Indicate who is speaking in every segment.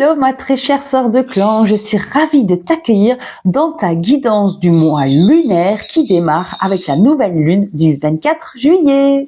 Speaker 1: Hello ma très chère sœur de clan, je suis ravie de t'accueillir dans ta guidance du mois lunaire qui démarre avec la nouvelle lune du 24 juillet.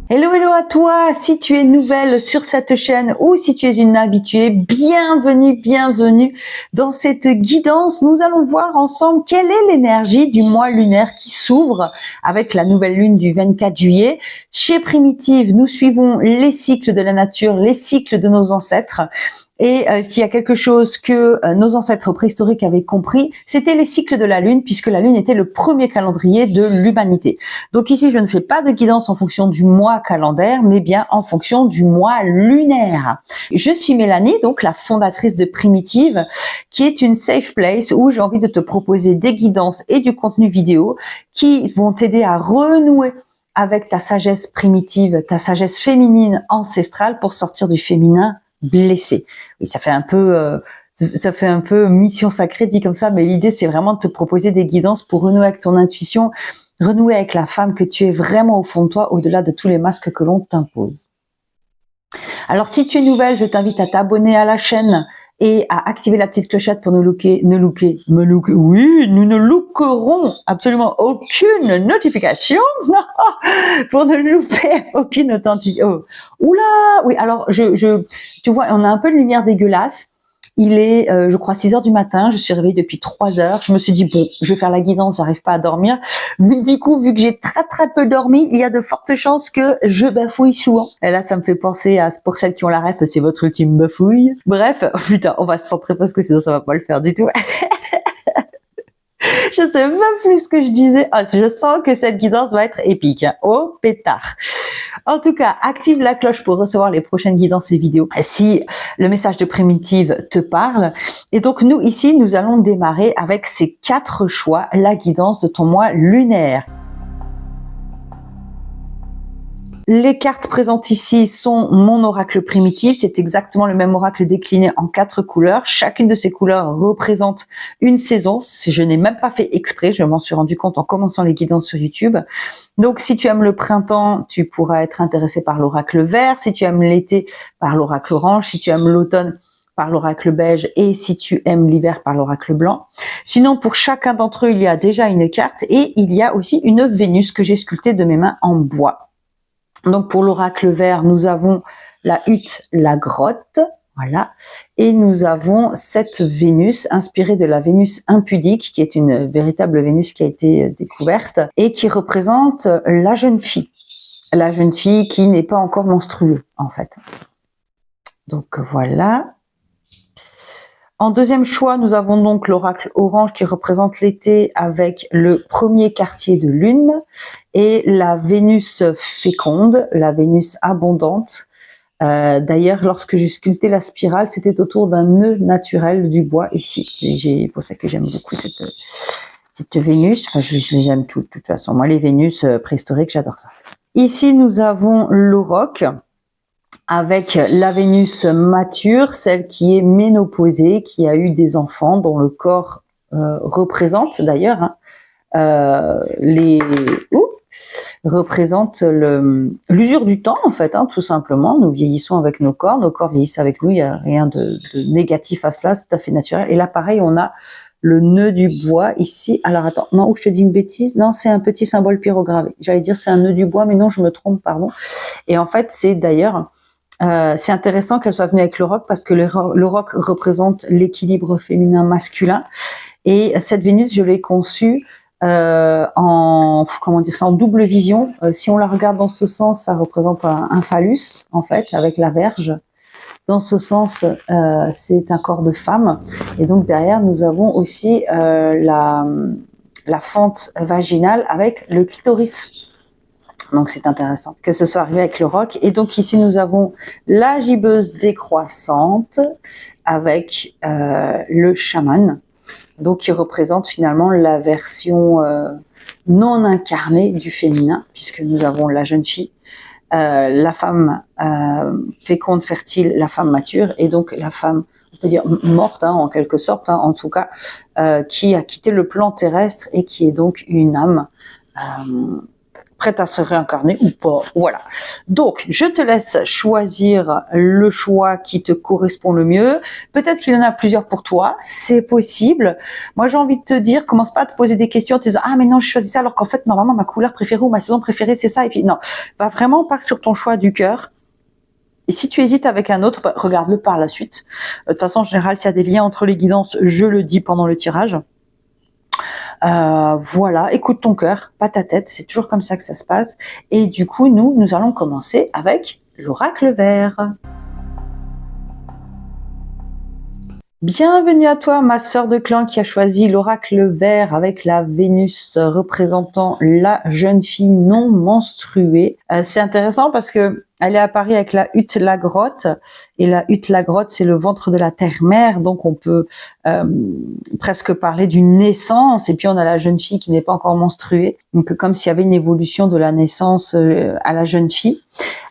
Speaker 1: Hello, hello à toi, si tu es nouvelle sur cette chaîne ou si tu es une habituée, bienvenue, bienvenue dans cette guidance. Nous allons voir ensemble quelle est l'énergie du mois lunaire qui s'ouvre avec la nouvelle lune du 24 juillet. Chez Primitive, nous suivons les cycles de la nature, les cycles de nos ancêtres. Et s'il y a quelque chose que nos ancêtres préhistoriques avaient compris, c'était les cycles de la Lune, puisque la Lune était le premier calendrier de l'humanité. Donc ici, je ne fais pas de guidance en fonction du mois calendaire, mais bien en fonction du mois lunaire. Je suis Mélanie, donc la fondatrice de Primitive, qui est une safe place où j'ai envie de te proposer des guidances et du contenu vidéo qui vont t'aider à renouer avec ta sagesse primitive, ta sagesse féminine ancestrale pour sortir du féminin blessé. Oui, ça fait un peu mission sacrée dit comme ça, mais l'idée c'est vraiment de te proposer des guidances pour renouer avec ton intuition, renouer avec la femme que tu es vraiment au fond de toi, au-delà de tous les masques que l'on t'impose. Alors si tu es nouvelle, je t'invite à t'abonner à la chaîne et à activer la petite clochette pour oui, nous ne lookerons absolument aucune notification pour ne louper aucune authentique. Oh. Oula, oui, alors tu vois, on a un peu de lumière dégueulasse. Il est, je crois, 6 heures du matin. Je suis réveillée depuis 3 heures. Je me suis dit, bon, je vais faire la guidance, j'arrive pas à dormir. Mais du coup, vu que j'ai très peu dormi, il y a de fortes chances que je bafouille souvent. Et là, ça me fait penser à, pour celles qui ont la ref, c'est votre ultime bafouille. Bref, oh, putain, on va se centrer parce que sinon ça va pas le faire du tout. Je sais même plus ce que je disais. Ah, je sens que cette guidance va être épique. Oh, pétard. En tout cas, active la cloche pour recevoir les prochaines guidances et vidéos si le message de Primitive te parle. Et donc, nous, ici, nous allons démarrer avec ces 4 choix, la guidance de ton mois lunaire. Les cartes présentes ici sont mon oracle primitif. C'est exactement le même oracle décliné en 4 couleurs. Chacune de ces couleurs représente une saison. Je n'ai même pas fait exprès. Je m'en suis rendu compte en commençant les guidances sur YouTube. Donc, si tu aimes le printemps, tu pourras être intéressé par l'oracle vert. Si tu aimes l'été, par l'oracle orange. Si tu aimes l'automne, par l'oracle beige. Et si tu aimes l'hiver, par l'oracle blanc. Sinon, pour chacun d'entre eux, il y a déjà une carte. Et il y a aussi une Vénus que j'ai sculptée de mes mains en bois. Donc, pour l'oracle vert, nous avons la hutte, la grotte, voilà. Et nous avons cette Vénus, inspirée de la Vénus impudique, qui est une véritable Vénus qui a été découverte et qui représente la jeune fille. La jeune fille qui n'est pas encore menstruée, en fait. Donc, voilà. En deuxième choix, nous avons donc l'oracle orange qui représente l'été avec le premier quartier de lune et la Vénus féconde, la Vénus abondante. D'ailleurs, lorsque j'ai sculpté la spirale, c'était autour d'un nœud naturel du bois ici. C'est pour ça que j'aime beaucoup cette Vénus. Enfin, je les aime toutes, de toute façon. Moi, les Vénus préhistoriques, j'adore ça. Ici, nous avons l'auroch, avec la Vénus mature, celle qui est ménopausée, qui a eu des enfants, dont le corps représente d'ailleurs représente l'usure du temps en fait, tout simplement. Nous vieillissons avec nos corps vieillissent avec nous, il n'y a rien de négatif à cela, c'est tout à fait naturel. Et là pareil, on a le nœud du bois ici. Alors attends, non, je te dis une bêtise, non, c'est un petit symbole pyrogravé. J'allais dire c'est un nœud du bois, mais non, je me trompe, pardon. Et en fait, c'est d'ailleurs... c'est intéressant qu'elle soit venue avec le roc parce que le roc représente l'équilibre féminin-masculin et cette Vénus, je l'ai conçue en double vision. Si on la regarde dans ce sens, ça représente un phallus en fait avec la verge. Dans ce sens, c'est un corps de femme et donc derrière nous avons aussi la fente vaginale avec le clitoris. Donc c'est intéressant que ce soit arrivé avec le roc. Et donc ici nous avons la gibbeuse décroissante avec le chaman, donc qui représente finalement la version non incarnée du féminin, puisque nous avons la jeune fille, la femme féconde, fertile, la femme mature, et donc la femme on peut dire morte hein, en quelque sorte, hein, en tout cas, qui a quitté le plan terrestre et qui est donc une âme prête à se réincarner ou pas. Voilà. Donc, je te laisse choisir le choix qui te correspond le mieux. Peut-être qu'il y en a plusieurs pour toi, c'est possible. Moi, j'ai envie de te dire, commence pas à te poser des questions en te disant ah mais non, je choisis ça alors qu'en fait normalement ma couleur préférée ou ma saison préférée c'est ça et puis non, va vraiment pas sur ton choix du cœur. Et si tu hésites avec un autre, regarde-le par la suite. De toute façon, en général, s'il y a des liens entre les guidances, je le dis pendant le tirage. Voilà, écoute ton cœur, pas ta tête, c'est toujours comme ça que ça se passe. Et du coup, nous allons commencer avec l'oracle vert. Bienvenue à toi, ma sœur de clan qui a choisi l'oracle vert avec la Vénus représentant la jeune fille non menstruée. C'est intéressant parce que elle est apparue avec la hutte, la grotte, et la hutte, la grotte, c'est le ventre de la terre-mère, donc on peut presque parler d'une naissance, et puis on a la jeune fille qui n'est pas encore menstruée, donc comme s'il y avait une évolution de la naissance à la jeune fille.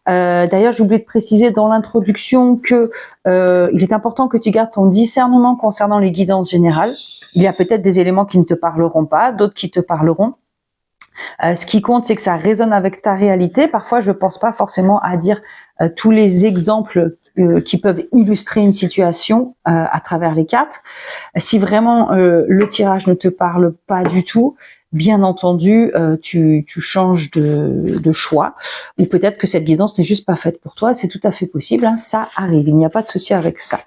Speaker 1: D'ailleurs, j'ai oublié de préciser dans l'introduction que il est important que tu gardes ton discernement concernant les guidances générales. Il y a peut-être des éléments qui ne te parleront pas, d'autres qui te parleront. Ce qui compte, c'est que ça résonne avec ta réalité. Parfois, je ne pense pas forcément à dire tous les exemples qui peuvent illustrer une situation à travers les cartes. Si vraiment le tirage ne te parle pas du tout, bien entendu, tu changes de choix, ou peut-être que cette guidance n'est juste pas faite pour toi. C'est tout à fait possible, hein, ça arrive. Il n'y a pas de souci avec ça.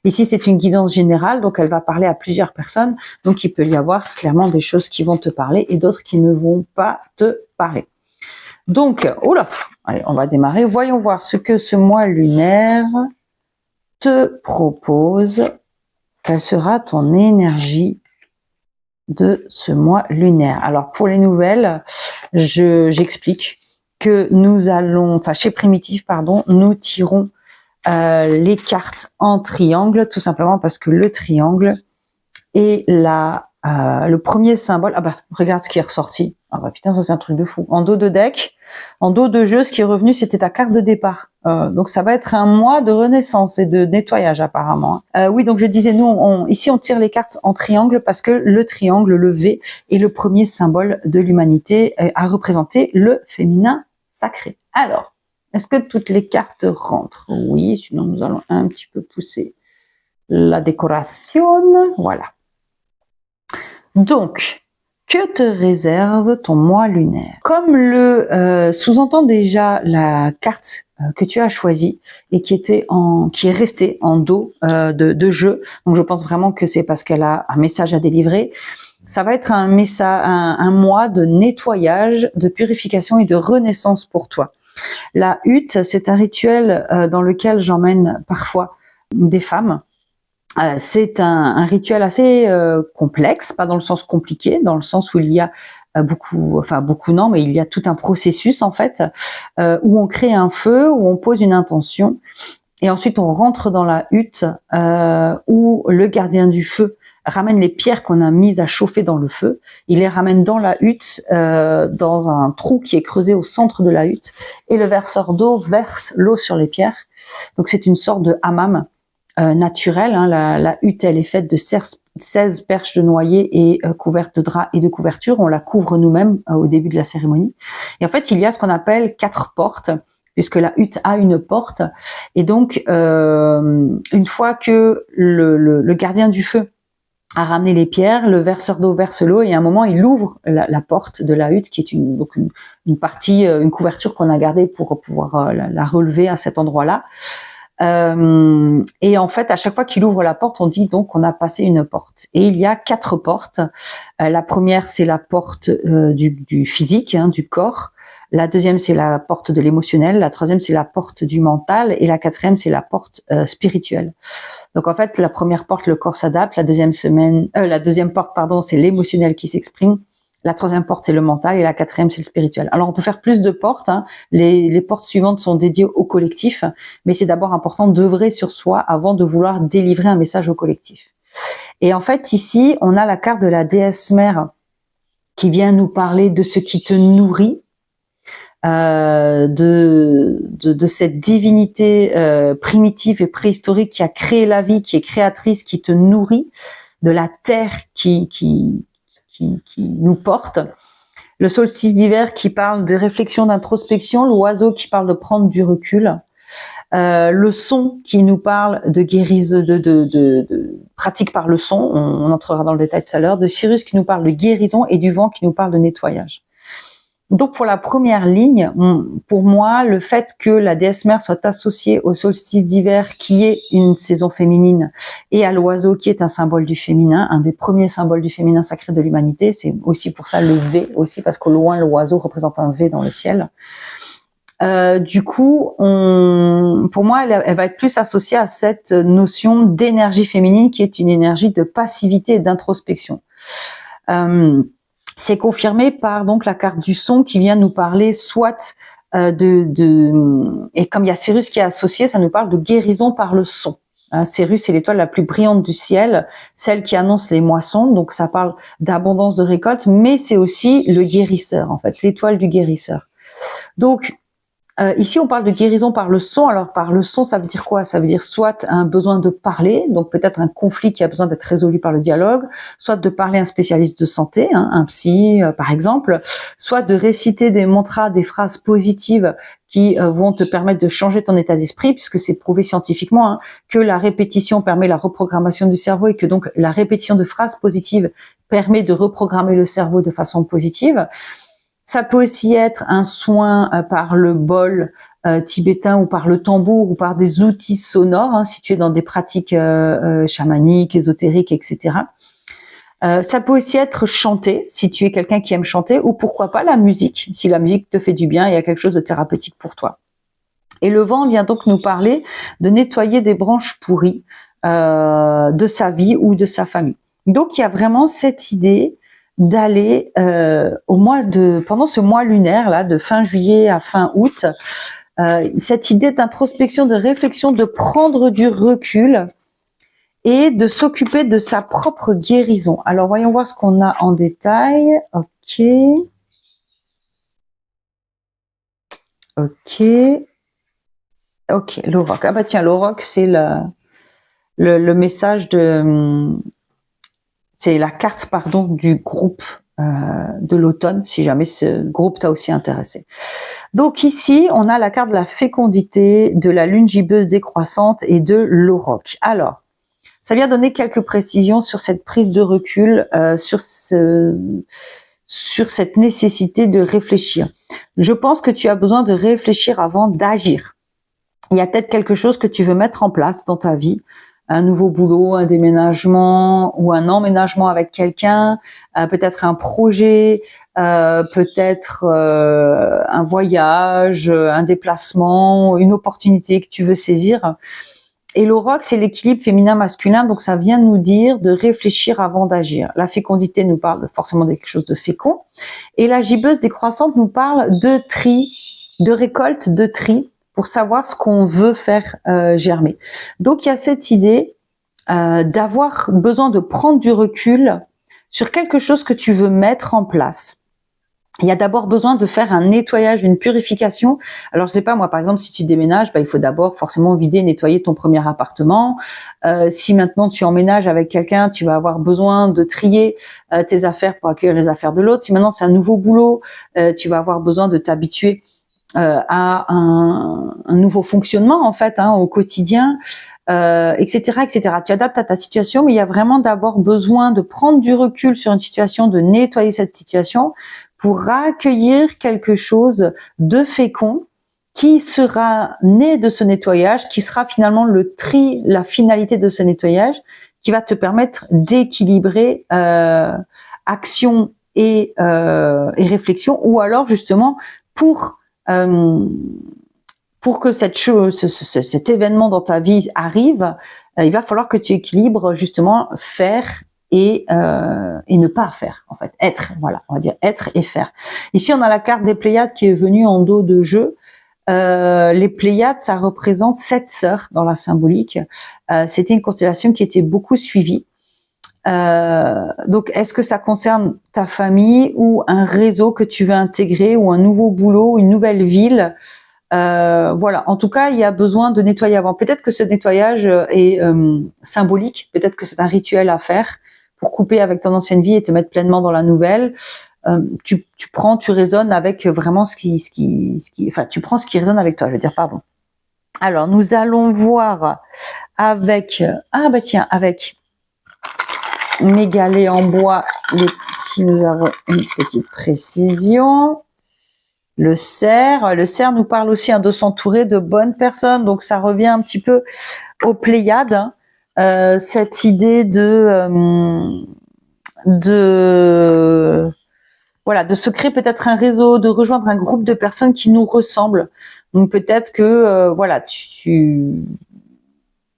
Speaker 1: Ici, c'est une guidance générale, donc elle va parler à plusieurs personnes. Donc, il peut y avoir clairement des choses qui vont te parler et d'autres qui ne vont pas te parler. Donc, oula, allez, on va démarrer. Voyons voir ce que ce mois lunaire te propose. Quelle sera ton énergie de ce mois lunaire? Alors, pour les nouvelles, j'explique que nous allons, enfin, chez Primitif, pardon, nous tirons les cartes en triangle, tout simplement parce que le triangle est le premier symbole. Ah bah, regarde ce qui est ressorti. Ah bah putain, ça c'est un truc de fou. En dos de deck, en dos de jeu, ce qui est revenu, c'était ta carte de départ. Donc ça va être un mois de renaissance et de nettoyage apparemment. Oui, donc je disais, nous, ici on tire les cartes en triangle parce que le triangle, le V, est le premier symbole de l'humanité à représenter le féminin sacré. Alors, est-ce que toutes les cartes rentrent? Oui, sinon nous allons un petit peu pousser la décoration. Voilà. Donc, que te réserve ton mois lunaire? Comme le sous-entend déjà la carte que tu as choisie et qui est restée en dos de jeu, donc je pense vraiment que c'est parce qu'elle a un message à délivrer. Ça va être un mois de nettoyage, de purification et de renaissance pour toi. La hutte, c'est un rituel dans lequel j'emmène parfois des femmes. C'est un rituel assez complexe, pas dans le sens compliqué, dans le sens où il y a beaucoup non, mais il y a tout un processus en fait, où on crée un feu, où on pose une intention, et ensuite on rentre dans la hutte où le gardien du feu ramène les pierres qu'on a mises à chauffer dans le feu. Il les ramène dans la hutte, dans un trou qui est creusé au centre de la hutte, et le verseur d'eau verse l'eau sur les pierres. Donc c'est une sorte de hammam naturel. Hein. La hutte, elle est faite de 16 perches de noyer et couverte de draps et de couvertures. On la couvre nous-mêmes au début de la cérémonie. Et en fait, il y a ce qu'on appelle 4 portes, puisque la hutte a une porte. Et donc, une fois que le gardien du feu a ramené les pierres, le verseur d'eau verse l'eau, et à un moment, il ouvre la porte de la hutte, qui est une partie, une couverture qu'on a gardée pour pouvoir la relever à cet endroit-là. Et en fait, à chaque fois qu'il ouvre la porte, on dit donc qu'on a passé une porte. Et il y a 4 portes. La première, c'est la porte du physique, hein, du corps. La deuxième, c'est la porte de l'émotionnel. La troisième, c'est la porte du mental. Et la quatrième, c'est la porte spirituelle. Donc en fait, la première porte, le corps s'adapte. La deuxième porte, pardon, c'est l'émotionnel qui s'exprime. La troisième porte, c'est le mental, et la quatrième, c'est le spirituel. Alors, on peut faire plus de portes. Hein. Les portes suivantes sont dédiées au collectif, mais c'est d'abord important d'œuvrer sur soi avant de vouloir délivrer un message au collectif. Et en fait, ici, on a la carte de la déesse mère qui vient nous parler de ce qui te nourrit. de cette divinité primitive et préhistorique qui a créé la vie, qui est créatrice, qui te nourrit, de la terre qui nous porte. Le solstice d'hiver qui parle de réflexion, d'introspection, l'oiseau qui parle de prendre du recul, le son qui nous parle de guérison, de pratique par le son, on entrera dans le détail tout à l'heure, de Cyrus qui nous parle de guérison et du vent qui nous parle de nettoyage. Donc pour la première ligne, pour moi, le fait que la déesse mère soit associée au solstice d'hiver qui est une saison féminine et à l'oiseau qui est un symbole du féminin, un des premiers symboles du féminin sacré de l'humanité, c'est aussi pour ça le V aussi, parce qu'au loin l'oiseau représente un V dans le ciel. Du coup, pour moi, elle va être plus associée à cette notion d'énergie féminine qui est une énergie de passivité et d'introspection. C'est confirmé par donc la carte du son qui vient nous parler soit et comme il y a Cyrus qui est associé, ça nous parle de guérison par le son. Cyrus est l'étoile la plus brillante du ciel, celle qui annonce les moissons, donc ça parle d'abondance de récolte, mais c'est aussi le guérisseur en fait, l'étoile du guérisseur. Donc ici, on parle de guérison par le son. Alors, par le son, ça veut dire quoi? Ça veut dire soit un besoin de parler, donc peut-être un conflit qui a besoin d'être résolu par le dialogue, soit de parler à un spécialiste de santé, un psy, par exemple, soit de réciter des mantras, des phrases positives qui vont te permettre de changer ton état d'esprit, puisque c'est prouvé scientifiquement que la répétition permet la reprogrammation du cerveau et que donc la répétition de phrases positives permet de reprogrammer le cerveau de façon positive. Ça peut aussi être un soin par le bol tibétain ou par le tambour ou par des outils sonores, si tu es dans des pratiques chamaniques, ésotériques, etc. Ça peut aussi être chanter, si tu es quelqu'un qui aime chanter, ou pourquoi pas la musique, si la musique te fait du bien et il y a quelque chose de thérapeutique pour toi. Et le vent vient donc nous parler de nettoyer des branches pourries de sa vie ou de sa famille. Donc il y a vraiment cette idée d'aller pendant ce mois lunaire là, de fin juillet à fin août, cette idée d'introspection, de réflexion, de prendre du recul et de s'occuper de sa propre guérison. Alors voyons voir ce qu'on a en détail. Ok, l'auroch. Ah bah tiens, l'auroch c'est le message c'est la carte, du groupe de l'automne, si jamais ce groupe t'a aussi intéressé. Donc ici, on a la carte de la fécondité, de la lune gibbeuse décroissante et de l'auroch. Alors, ça vient donner quelques précisions sur cette prise de recul, sur cette nécessité de réfléchir. Je pense que tu as besoin de réfléchir avant d'agir. Il y a peut-être quelque chose que tu veux mettre en place dans ta vie, un nouveau boulot, un déménagement ou un emménagement avec quelqu'un, peut-être un projet, peut-être un voyage, un déplacement, une opportunité que tu veux saisir. Et l'auroch, c'est l'équilibre féminin-masculin, donc ça vient nous dire de réfléchir avant d'agir. La fécondité nous parle forcément de quelque chose de fécond, et la gibbeuse décroissante nous parle de tri, de récolte, de tri, pour savoir ce qu'on veut faire germer. Donc il y a cette idée d'avoir besoin de prendre du recul sur quelque chose que tu veux mettre en place. Il y a d'abord besoin de faire un nettoyage, une purification. Alors je sais pas, moi par exemple, si tu déménages, il faut d'abord forcément vider, nettoyer ton premier appartement. Si maintenant tu emménages avec quelqu'un, tu vas avoir besoin de trier tes affaires pour accueillir les affaires de l'autre. Si maintenant c'est un nouveau boulot, tu vas avoir besoin de t'habituer à un nouveau fonctionnement en fait au quotidien, etc., etc. Tu adaptes à ta situation, mais il y a vraiment d'abord besoin de prendre du recul sur une situation, de nettoyer cette situation pour accueillir quelque chose de fécond qui sera né de ce nettoyage, qui sera finalement le tri, la finalité de ce nettoyage, qui va te permettre d'équilibrer action et réflexion, ou alors justement pour que cet événement dans ta vie arrive, il va falloir que tu équilibres justement faire et ne pas faire, en fait. Être, voilà, on va dire être et faire. Ici, on a la carte des Pléiades qui est venue en dos de jeu. Les Pléiades, ça représente 7 sœurs dans la symbolique. C'était une constellation qui était beaucoup suivie. Donc, est-ce que ça concerne ta famille ou un réseau que tu veux intégrer ou un nouveau boulot, une nouvelle ville? Voilà. En tout cas, il y a besoin de nettoyer avant. Peut-être que ce nettoyage est symbolique. Peut-être que c'est un rituel à faire pour couper avec ton ancienne vie et te mettre pleinement dans la nouvelle. Tu résonnes avec vraiment enfin, tu prends ce qui résonne avec toi. Je veux dire, pardon. Alors, nous allons voir avec, avec mes galets en bois, si nous avons une petite précision. Le cerf nous parle aussi de s'entourer de bonnes personnes, donc ça revient un petit peu aux Pléiades, cette idée de se créer peut-être un réseau, de rejoindre un groupe de personnes qui nous ressemblent. Donc peut-être que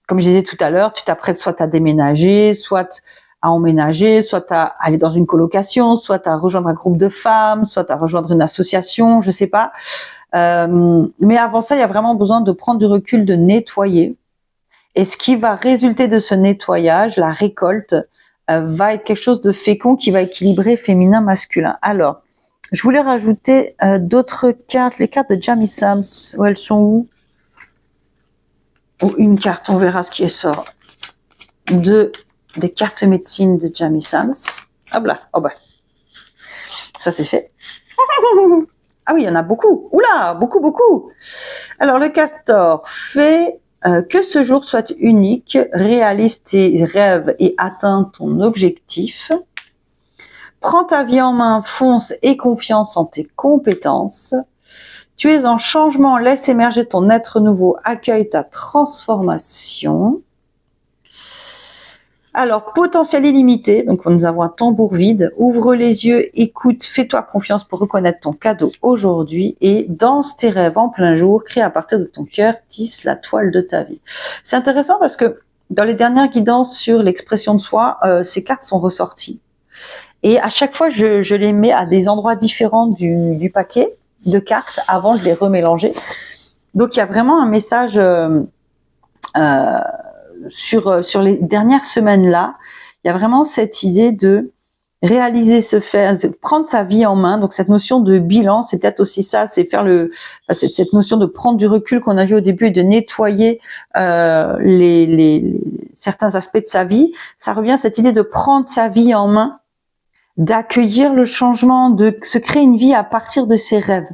Speaker 1: comme je disais tout à l'heure, tu t'apprêtes soit à déménager, soit à emménager, soit à aller dans une colocation, soit à rejoindre un groupe de femmes, soit à rejoindre une association, je sais pas. Mais avant ça, il y a vraiment besoin de prendre du recul, de nettoyer. Et ce qui va résulter de ce nettoyage, la récolte, va être quelque chose de fécond qui va équilibrer féminin-masculin. Alors, je voulais rajouter d'autres cartes, les cartes de Jamie Sams. Où elles sont où? Ou une carte, on verra ce qui sort. Des cartes médecine de Jamie Sams. Hop là, oh bah. Ça c'est fait. Ah oui, il y en a beaucoup. Oula, beaucoup. Alors le castor fait que ce jour soit unique, réalise tes rêves et atteins ton objectif. Prends ta vie en main, fonce et confiance en tes compétences. Tu es en changement, laisse émerger ton être nouveau, accueille ta transformation. Alors, potentiel illimité, donc nous avons un tambour vide, ouvre les yeux, écoute, fais-toi confiance pour reconnaître ton cadeau aujourd'hui et danse tes rêves en plein jour, crée à partir de ton cœur, tisse la toile de ta vie. C'est intéressant parce que dans les dernières guidances sur l'expression de soi, ces cartes sont ressorties. Et à chaque fois, je les mets à des endroits différents du paquet de cartes. Avant, je les remélangeais. Donc, il y a vraiment un message sur les dernières semaines-là. Il y a vraiment cette idée de réaliser, prendre sa vie en main. Donc, cette notion de bilan, c'est peut-être aussi ça, c'est faire cette notion de prendre du recul qu'on a vu au début et de nettoyer certains aspects de sa vie. Ça revient à cette idée de prendre sa vie en main, d'accueillir le changement, de se créer une vie à partir de ses rêves.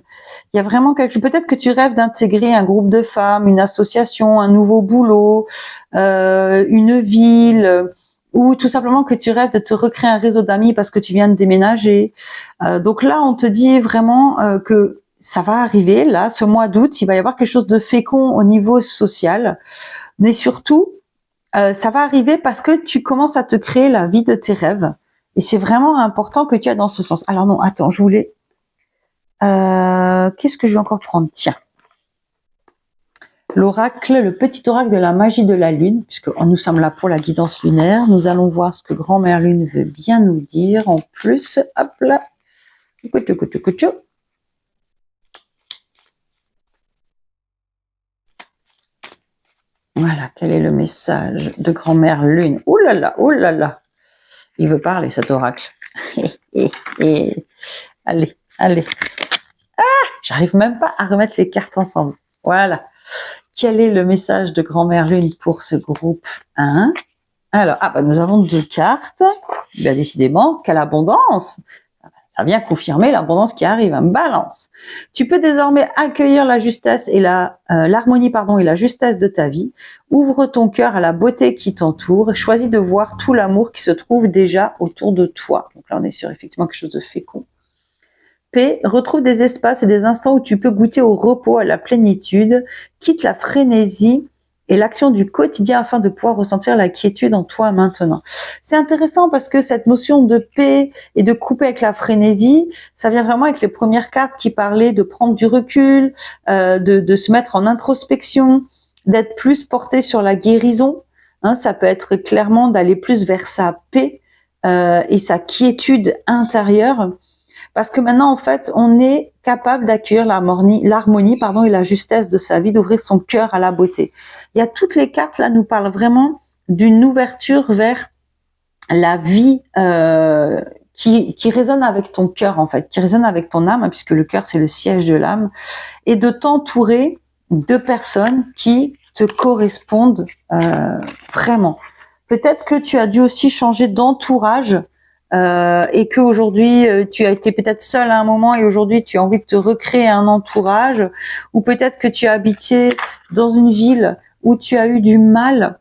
Speaker 1: Il y a vraiment quelque chose. Peut-être que tu rêves d'intégrer un groupe de femmes, une association, un nouveau boulot, une ville, ou tout simplement que tu rêves de te recréer un réseau d'amis parce que tu viens de déménager. Donc là, on te dit vraiment que ça va arriver. Là, ce mois d'août, il va y avoir quelque chose de fécond au niveau social, mais surtout, ça va arriver parce que tu commences à te créer la vie de tes rêves. Et c'est vraiment important que tu ailles dans ce sens. Alors non, attends, je voulais... qu'est-ce que je vais encore prendre? Tiens. L'oracle, le petit oracle de la magie de la lune, puisque nous sommes là pour la guidance lunaire. Nous allons voir ce que grand-mère lune veut bien nous dire. En plus, hop là. Voilà, quel est le message de grand-mère lune? Oh là là, oh là là. Il veut parler, cet oracle. Allez. Ah, j'arrive même pas à remettre les cartes ensemble. Voilà. Quel est le message de grand-mère lune pour ce groupe 1? Alors, nous avons 2 cartes. Bien décidément, quelle abondance! Ça vient confirmer l'abondance qui arrive, un balance. Tu peux désormais accueillir la justesse et l'harmonie et la justesse de ta vie. Ouvre ton cœur à la beauté qui t'entoure. Choisis de voir tout l'amour qui se trouve déjà autour de toi. Donc là, on est sur effectivement quelque chose de fécond. P, retrouve des espaces et des instants où tu peux goûter au repos, à la plénitude. Quitte la frénésie et l'action du quotidien afin de pouvoir ressentir la quiétude en toi maintenant. C'est intéressant parce que cette notion de paix et de couper avec la frénésie, ça vient vraiment avec les premières cartes qui parlaient de prendre du recul, de se mettre en introspection, d'être plus porté sur la guérison. Ça peut être clairement d'aller plus vers sa paix et sa quiétude intérieure. Parce que maintenant, en fait, on est capable d'accueillir l'harmonie, et la justesse de sa vie, d'ouvrir son cœur à la beauté. Il y a toutes les cartes là nous parlent vraiment d'une ouverture vers la vie qui résonne avec ton cœur en fait, qui résonne avec ton âme, hein, puisque le cœur c'est le siège de l'âme, et de t'entourer de personnes qui te correspondent vraiment. Peut-être que tu as dû aussi changer d'entourage et que aujourd'hui tu as été peut-être seul à un moment et aujourd'hui tu as envie de te recréer un entourage, ou peut-être que tu as habité dans une ville où tu as eu du mal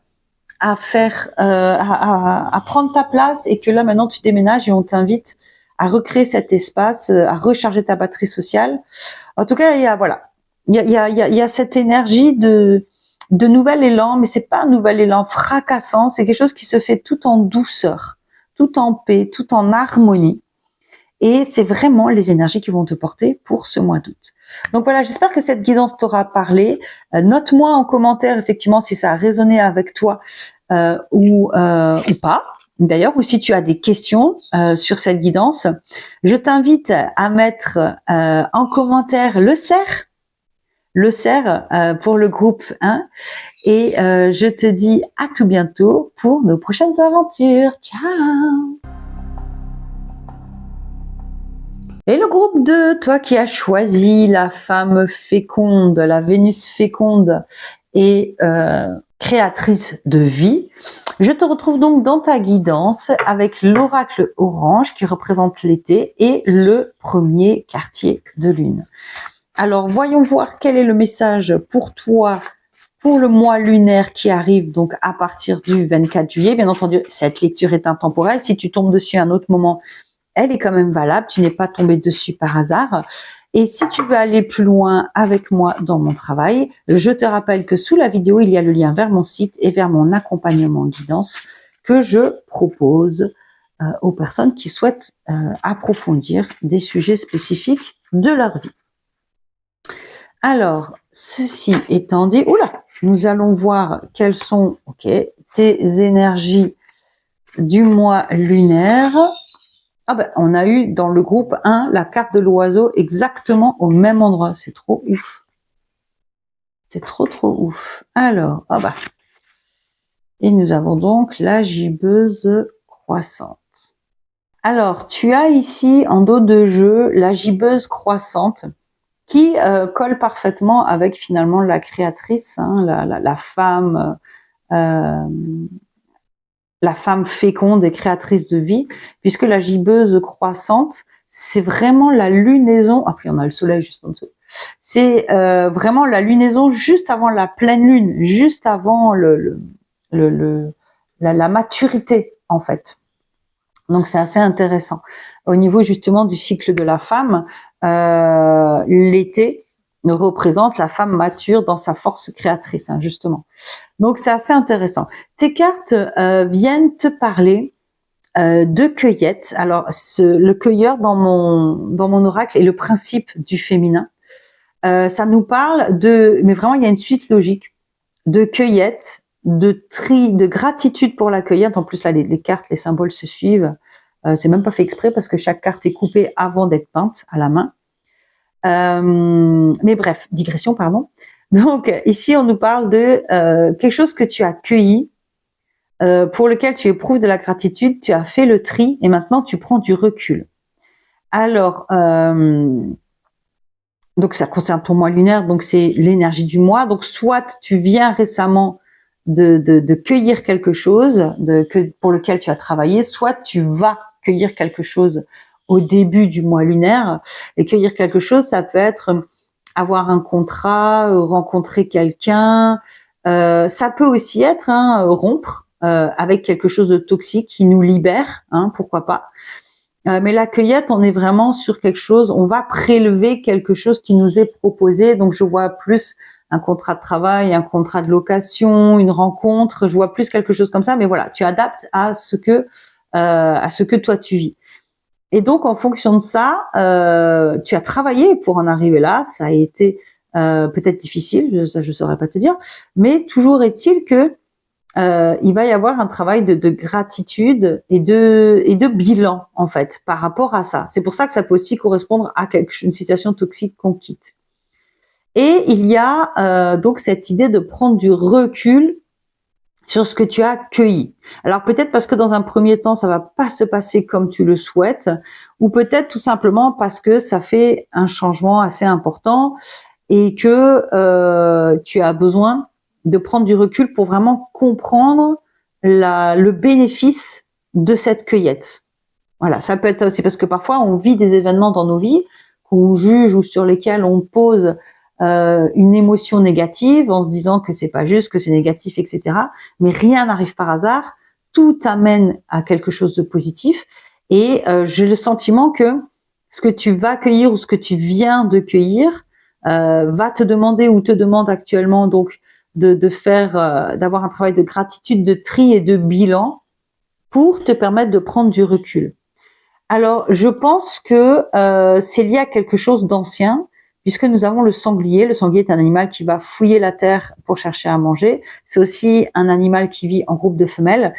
Speaker 1: à faire, à prendre ta place, et que là maintenant tu déménages et on t'invite à recréer cet espace, à recharger ta batterie sociale. En tout cas, il y a voilà, il y a cette énergie de nouvel élan, mais c'est pas un nouvel élan fracassant, c'est quelque chose qui se fait tout en douceur, tout en paix, tout en harmonie. Et c'est vraiment les énergies qui vont te porter pour ce mois d'août. Donc voilà, j'espère que cette guidance t'aura parlé. Note-moi en commentaire effectivement si ça a résonné avec toi ou pas. D'ailleurs, ou si tu as des questions sur cette guidance, je t'invite à mettre en commentaire le cerf pour le groupe 1. Et je te dis à tout bientôt pour nos prochaines aventures. Ciao! Et le groupe 2, toi qui as choisi la femme féconde, la Vénus féconde et créatrice de vie, je te retrouve donc dans ta guidance avec l'oracle orange qui représente l'été et le premier quartier de lune. Alors voyons voir quel est le message pour toi pour le mois lunaire qui arrive donc à partir du 24 juillet. Bien entendu, cette lecture est intemporelle. Si tu tombes dessus à un autre moment, elle est quand même valable, tu n'es pas tombé dessus par hasard. Et si tu veux aller plus loin avec moi dans mon travail, je te rappelle que sous la vidéo, il y a le lien vers mon site et vers mon accompagnement guidance que je propose aux personnes qui souhaitent approfondir des sujets spécifiques de leur vie. Alors, ceci étant dit, oula, nous allons voir quelles sont tes énergies du mois lunaire. Ah ben, on a eu dans le groupe 1 la carte de l'oiseau exactement au même endroit. C'est trop ouf. C'est trop ouf. Alors, ah bah. Et nous avons donc la gibbeuse croissante. Alors, tu as ici en dos de jeu la gibbeuse croissante qui colle parfaitement avec finalement la créatrice, hein, la femme féconde et créatrice de vie, puisque la gibbeuse croissante, c'est vraiment la lunaison, après on a le soleil juste en dessous, c'est vraiment la lunaison juste avant la pleine lune, juste avant la maturité en fait. Donc c'est assez intéressant. Au niveau justement du cycle de la femme, l'été représente la femme mature dans sa force créatrice, hein, justement. Donc c'est assez intéressant. Tes cartes viennent te parler de cueillette. Alors le cueilleur dans mon oracle est le principe du féminin. Ça nous parle mais vraiment il y a une suite logique de cueillette, de tri, de gratitude pour la cueillette. En plus là les cartes, les symboles se suivent. C'est même pas fait exprès parce que chaque carte est coupée avant d'être peinte à la main. Mais bref, digression, pardon. Donc ici on nous parle de quelque chose que tu as cueilli, pour lequel tu éprouves de la gratitude, tu as fait le tri et maintenant tu prends du recul. Alors donc ça concerne ton mois lunaire, donc c'est l'énergie du mois. Donc soit tu viens récemment de cueillir quelque chose pour lequel tu as travaillé, soit tu vas cueillir quelque chose au début du mois lunaire. Et cueillir quelque chose, ça peut être avoir un contrat, rencontrer quelqu'un. Ça peut aussi être rompre avec quelque chose de toxique qui nous libère, pourquoi pas. Mais la cueillette, on est vraiment sur quelque chose, on va prélever quelque chose qui nous est proposé. Donc je vois plus un contrat de travail, un contrat de location, une rencontre, je vois plus quelque chose comme ça. Mais voilà, tu adaptes à ce que toi tu vis. Et donc, en fonction de ça, tu as travaillé pour en arriver là. Ça a été peut-être difficile, je saurais pas te dire, mais toujours est-il que il va y avoir un travail de gratitude et de bilan en fait par rapport à ça. C'est pour ça que ça peut aussi correspondre à une situation toxique qu'on quitte. Et il y a donc cette idée de prendre du recul sur ce que tu as cueilli. Alors peut-être parce que dans un premier temps, ça va pas se passer comme tu le souhaites, ou peut-être tout simplement parce que ça fait un changement assez important et que tu as besoin de prendre du recul pour vraiment comprendre le bénéfice de cette cueillette. Voilà, ça peut être ça aussi parce que parfois on vit des événements dans nos vies qu'on juge ou sur lesquels on pose une émotion négative en se disant que c'est pas juste, que c'est négatif, etc. Mais rien n'arrive par hasard, tout amène à quelque chose de positif. Et j'ai le sentiment que ce que tu vas cueillir ou ce que tu viens de cueillir va te demander ou te demande actuellement donc de faire, d'avoir un travail de gratitude, de tri et de bilan pour te permettre de prendre du recul. Alors, je pense que c'est lié à quelque chose d'ancien, puisque nous avons le sanglier. Le sanglier est un animal qui va fouiller la terre pour chercher à manger. C'est aussi un animal qui vit en groupe de femelles.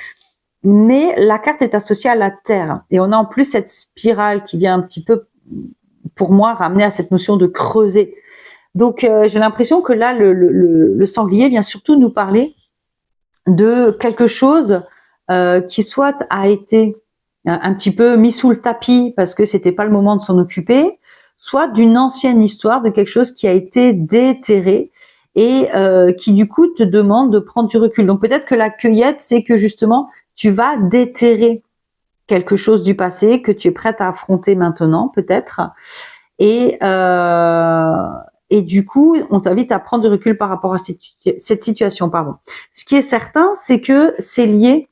Speaker 1: Mais la carte est associée à la terre. Et on a en plus cette spirale qui vient un petit peu, pour moi, ramener à cette notion de creuser. Donc, j'ai l'impression que là, le sanglier vient surtout nous parler de quelque chose qui soit a été un petit peu mis sous le tapis parce que c'était pas le moment de s'en occuper, soit d'une ancienne histoire, de quelque chose qui a été déterré et qui du coup te demande de prendre du recul. Donc peut-être que la cueillette, c'est que justement tu vas déterrer quelque chose du passé que tu es prête à affronter maintenant, peut-être. Et du coup, on t'invite à prendre du recul par rapport à cette situation. Ce qui est certain, c'est que c'est lié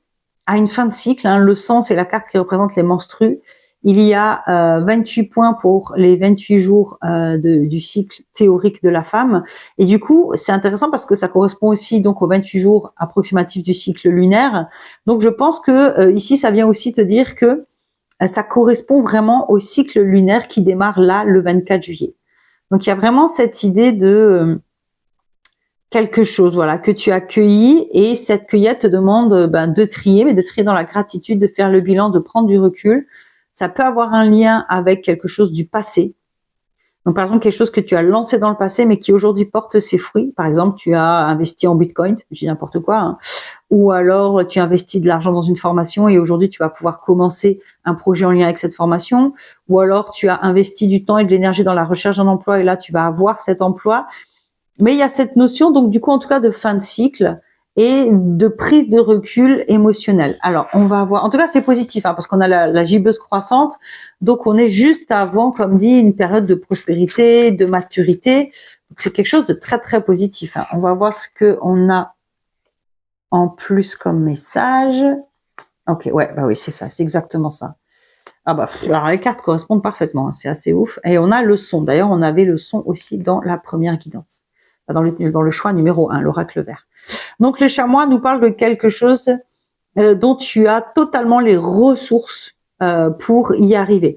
Speaker 1: à une fin de cycle. Le sang, c'est la carte qui représente les menstrues. Il y a 28 points pour les 28 jours du cycle théorique de la femme. Et du coup, c'est intéressant parce que ça correspond aussi donc aux 28 jours approximatifs du cycle lunaire. Donc, je pense que ici, ça vient aussi te dire que ça correspond vraiment au cycle lunaire qui démarre là, le 24 juillet. Donc, il y a vraiment cette idée de quelque chose, voilà, que tu as cueilli et cette cueillette te demande de trier, mais de trier dans la gratitude, de faire le bilan, de prendre du recul. Ça peut avoir un lien avec quelque chose du passé. Donc, par exemple, quelque chose que tu as lancé dans le passé, mais qui aujourd'hui porte ses fruits. Par exemple, tu as investi en Bitcoin, je dis n'importe quoi, hein. Ou alors tu investis de l'argent dans une formation et aujourd'hui tu vas pouvoir commencer un projet en lien avec cette formation. Ou alors tu as investi du temps et de l'énergie dans la recherche d'un emploi et là tu vas avoir cet emploi. Mais il y a cette notion, donc du coup en tout cas de fin de cycle et de prise de recul émotionnel. Alors on va voir, en tout cas c'est positif parce qu'on a la gibbeuse croissante, donc on est juste avant, comme dit, une période de prospérité, de maturité. Donc c'est quelque chose de très très positif. On va voir ce que on a en plus comme message. Ok, ouais, oui, c'est ça, c'est exactement ça. Alors les cartes correspondent parfaitement, c'est assez ouf. Et on a le son. D'ailleurs, on avait le son aussi dans la première guidance, dans le choix numéro 1, l'oracle vert. Donc le chamois nous parle de quelque chose dont tu as totalement les ressources pour y arriver.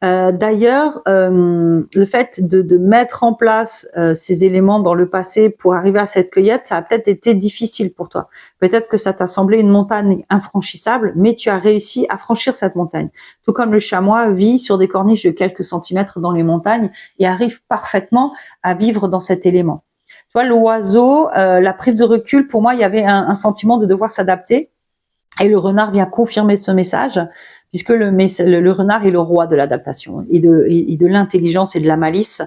Speaker 1: D'ailleurs, le fait de mettre en place ces éléments dans le passé pour arriver à cette cueillette, ça a peut-être été difficile pour toi. Peut-être que ça t'a semblé une montagne infranchissable, mais tu as réussi à franchir cette montagne. Tout comme le chamois vit sur des corniches de quelques centimètres dans les montagnes et arrive parfaitement à vivre dans cet élément. Tu vois, l'oiseau, la prise de recul, pour moi, il y avait un sentiment de devoir s'adapter. Et le renard vient confirmer ce message, puisque le renard est le roi de l'adaptation et de l'intelligence et de la malice.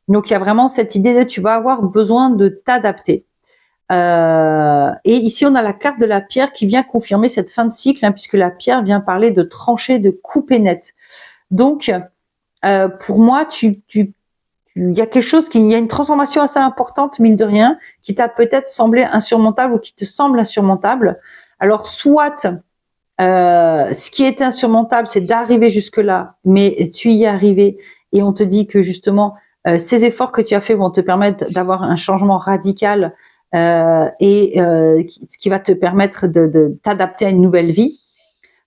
Speaker 1: Donc, il y a vraiment cette idée de tu vas avoir besoin de t'adapter. Et ici, on a la carte de la pierre qui vient confirmer cette fin de cycle, puisque la pierre vient parler de trancher, de couper net. Donc, pour moi, il y a quelque chose il y a une transformation assez importante, mine de rien, qui t'a peut-être semblé insurmontable ou qui te semble insurmontable. Alors, soit ce qui est insurmontable, c'est d'arriver jusque-là, mais tu y es arrivé et on te dit que justement, ces efforts que tu as faits vont te permettre d'avoir un changement radical ce qui va te permettre de t'adapter à une nouvelle vie.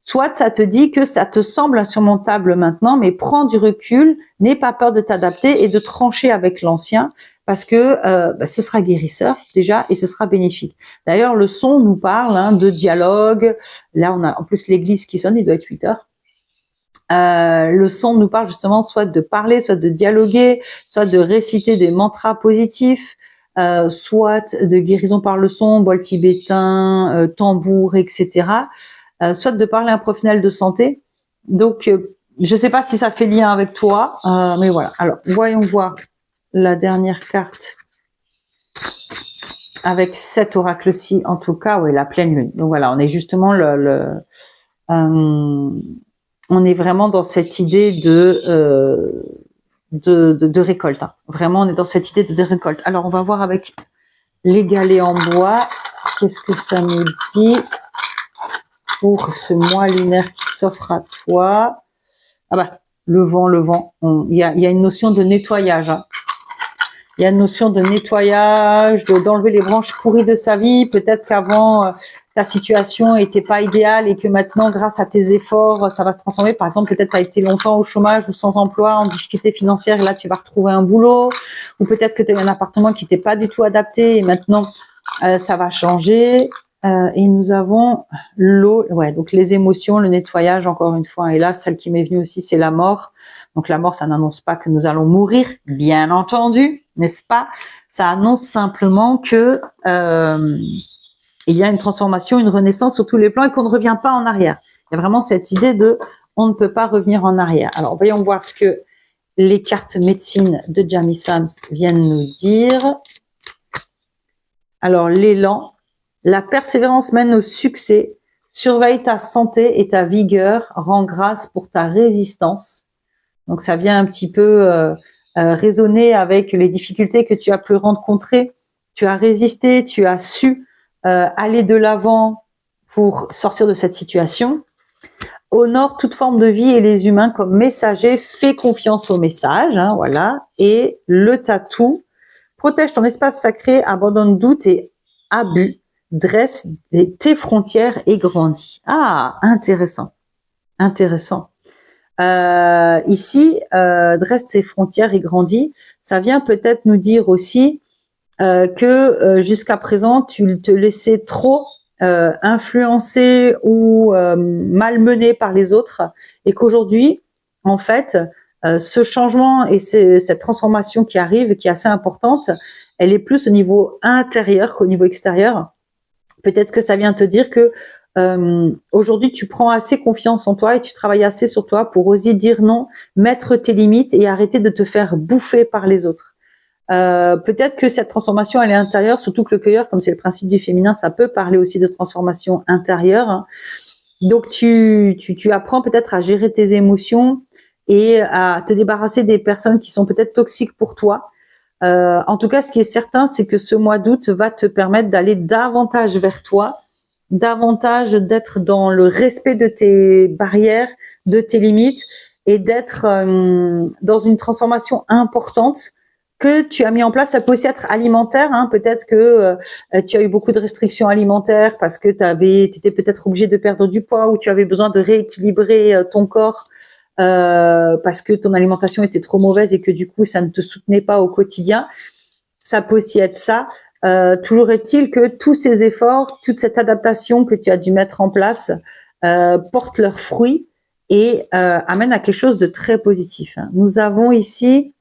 Speaker 1: Soit ça te dit que ça te semble insurmontable maintenant, mais prends du recul, n'aie pas peur de t'adapter et de trancher avec l'ancien, parce que ce sera guérisseur déjà et ce sera bénéfique. D'ailleurs, le son nous parle de dialogue. Là, on a en plus l'église qui sonne, il doit être 8 heures. Le son nous parle justement soit de parler, soit de dialoguer, soit de réciter des mantras positifs. soit de guérison par le son, bol tibétain, tambour, etc. Soit de parler à un professionnel de santé. Donc, je ne sais pas si ça fait lien avec toi, mais voilà. Alors, voyons voir la dernière carte avec cet oracle-ci, en tout cas, oui, la pleine lune. Donc voilà, on est justement on est vraiment dans cette idée de récolte. Hein. Vraiment, on est dans cette idée de récolte. Alors, on va voir avec les galets en bois, qu'est-ce que ça nous dit pour ce mois lunaire qui s'offre à toi. Ah bah, le vent. Il y a une notion de nettoyage. Hein. Il y a une notion de nettoyage, d'enlever les branches pourries de sa vie. Peut-être qu'avant, ta situation était pas idéale et que maintenant, grâce à tes efforts, ça va se transformer. Par exemple, peut-être tu as été longtemps au chômage ou sans emploi, en difficulté financière, et là, tu vas retrouver un boulot. Ou peut-être que tu as eu un appartement qui n'était pas du tout adapté et maintenant, ça va changer. Et nous avons l'eau, ouais, donc les émotions, le nettoyage, encore une fois. Et là, celle qui m'est venue aussi, c'est la mort. Donc la mort, ça n'annonce pas que nous allons mourir, bien entendu, n'est-ce pas? Ça annonce simplement que il y a une transformation, une renaissance sur tous les plans et qu'on ne revient pas en arrière. Il y a vraiment cette idée de on ne peut pas revenir en arrière. Alors voyons voir ce que les cartes médecine de Jamie Sams viennent nous dire. Alors l'élan, la persévérance mène au succès. Surveille ta santé et ta vigueur. Rends grâce pour ta résistance. Donc ça vient un petit peu résonner avec les difficultés que tu as pu rencontrer. Tu as résisté, tu as su aller de l'avant pour sortir de cette situation. Honore toute forme de vie et les humains comme messagers. Fais confiance au message, hein, voilà. Et le tatou. Protège ton espace sacré, abandonne doute et abus. Dresse tes frontières et grandis. Ah, intéressant. Intéressant. Ici, dresse tes frontières et grandis. Ça vient peut-être nous dire aussi que jusqu'à présent, tu te laissais trop influencer ou malmener par les autres et qu'aujourd'hui, en fait, ce changement et cette transformation qui arrive, qui est assez importante, elle est plus au niveau intérieur qu'au niveau extérieur. Peut-être que ça vient te dire que aujourd'hui, tu prends assez confiance en toi et tu travailles assez sur toi pour oser dire non, mettre tes limites et arrêter de te faire bouffer par les autres. Peut-être que cette transformation, elle est intérieure, surtout que le cueilleur, comme c'est le principe du féminin, ça peut parler aussi de transformation intérieure. Hein. Donc, tu apprends peut-être à gérer tes émotions et à te débarrasser des personnes qui sont peut-être toxiques pour toi. En tout cas, ce qui est certain, c'est que ce mois d'août va te permettre d'aller davantage vers toi, davantage d'être dans le respect de tes barrières, de tes limites et d'être dans une transformation importante que tu as mis en place. Ça peut aussi être alimentaire, hein. Peut-être que tu as eu beaucoup de restrictions alimentaires parce que tu étais peut-être obligé de perdre du poids ou tu avais besoin de rééquilibrer ton corps parce que ton alimentation était trop mauvaise et que du coup ça ne te soutenait pas au quotidien. Ça peut aussi être ça. Toujours est-il que tous ces efforts, toute cette adaptation que tu as dû mettre en place portent leurs fruits et amènent à quelque chose de très positif. Nous avons ici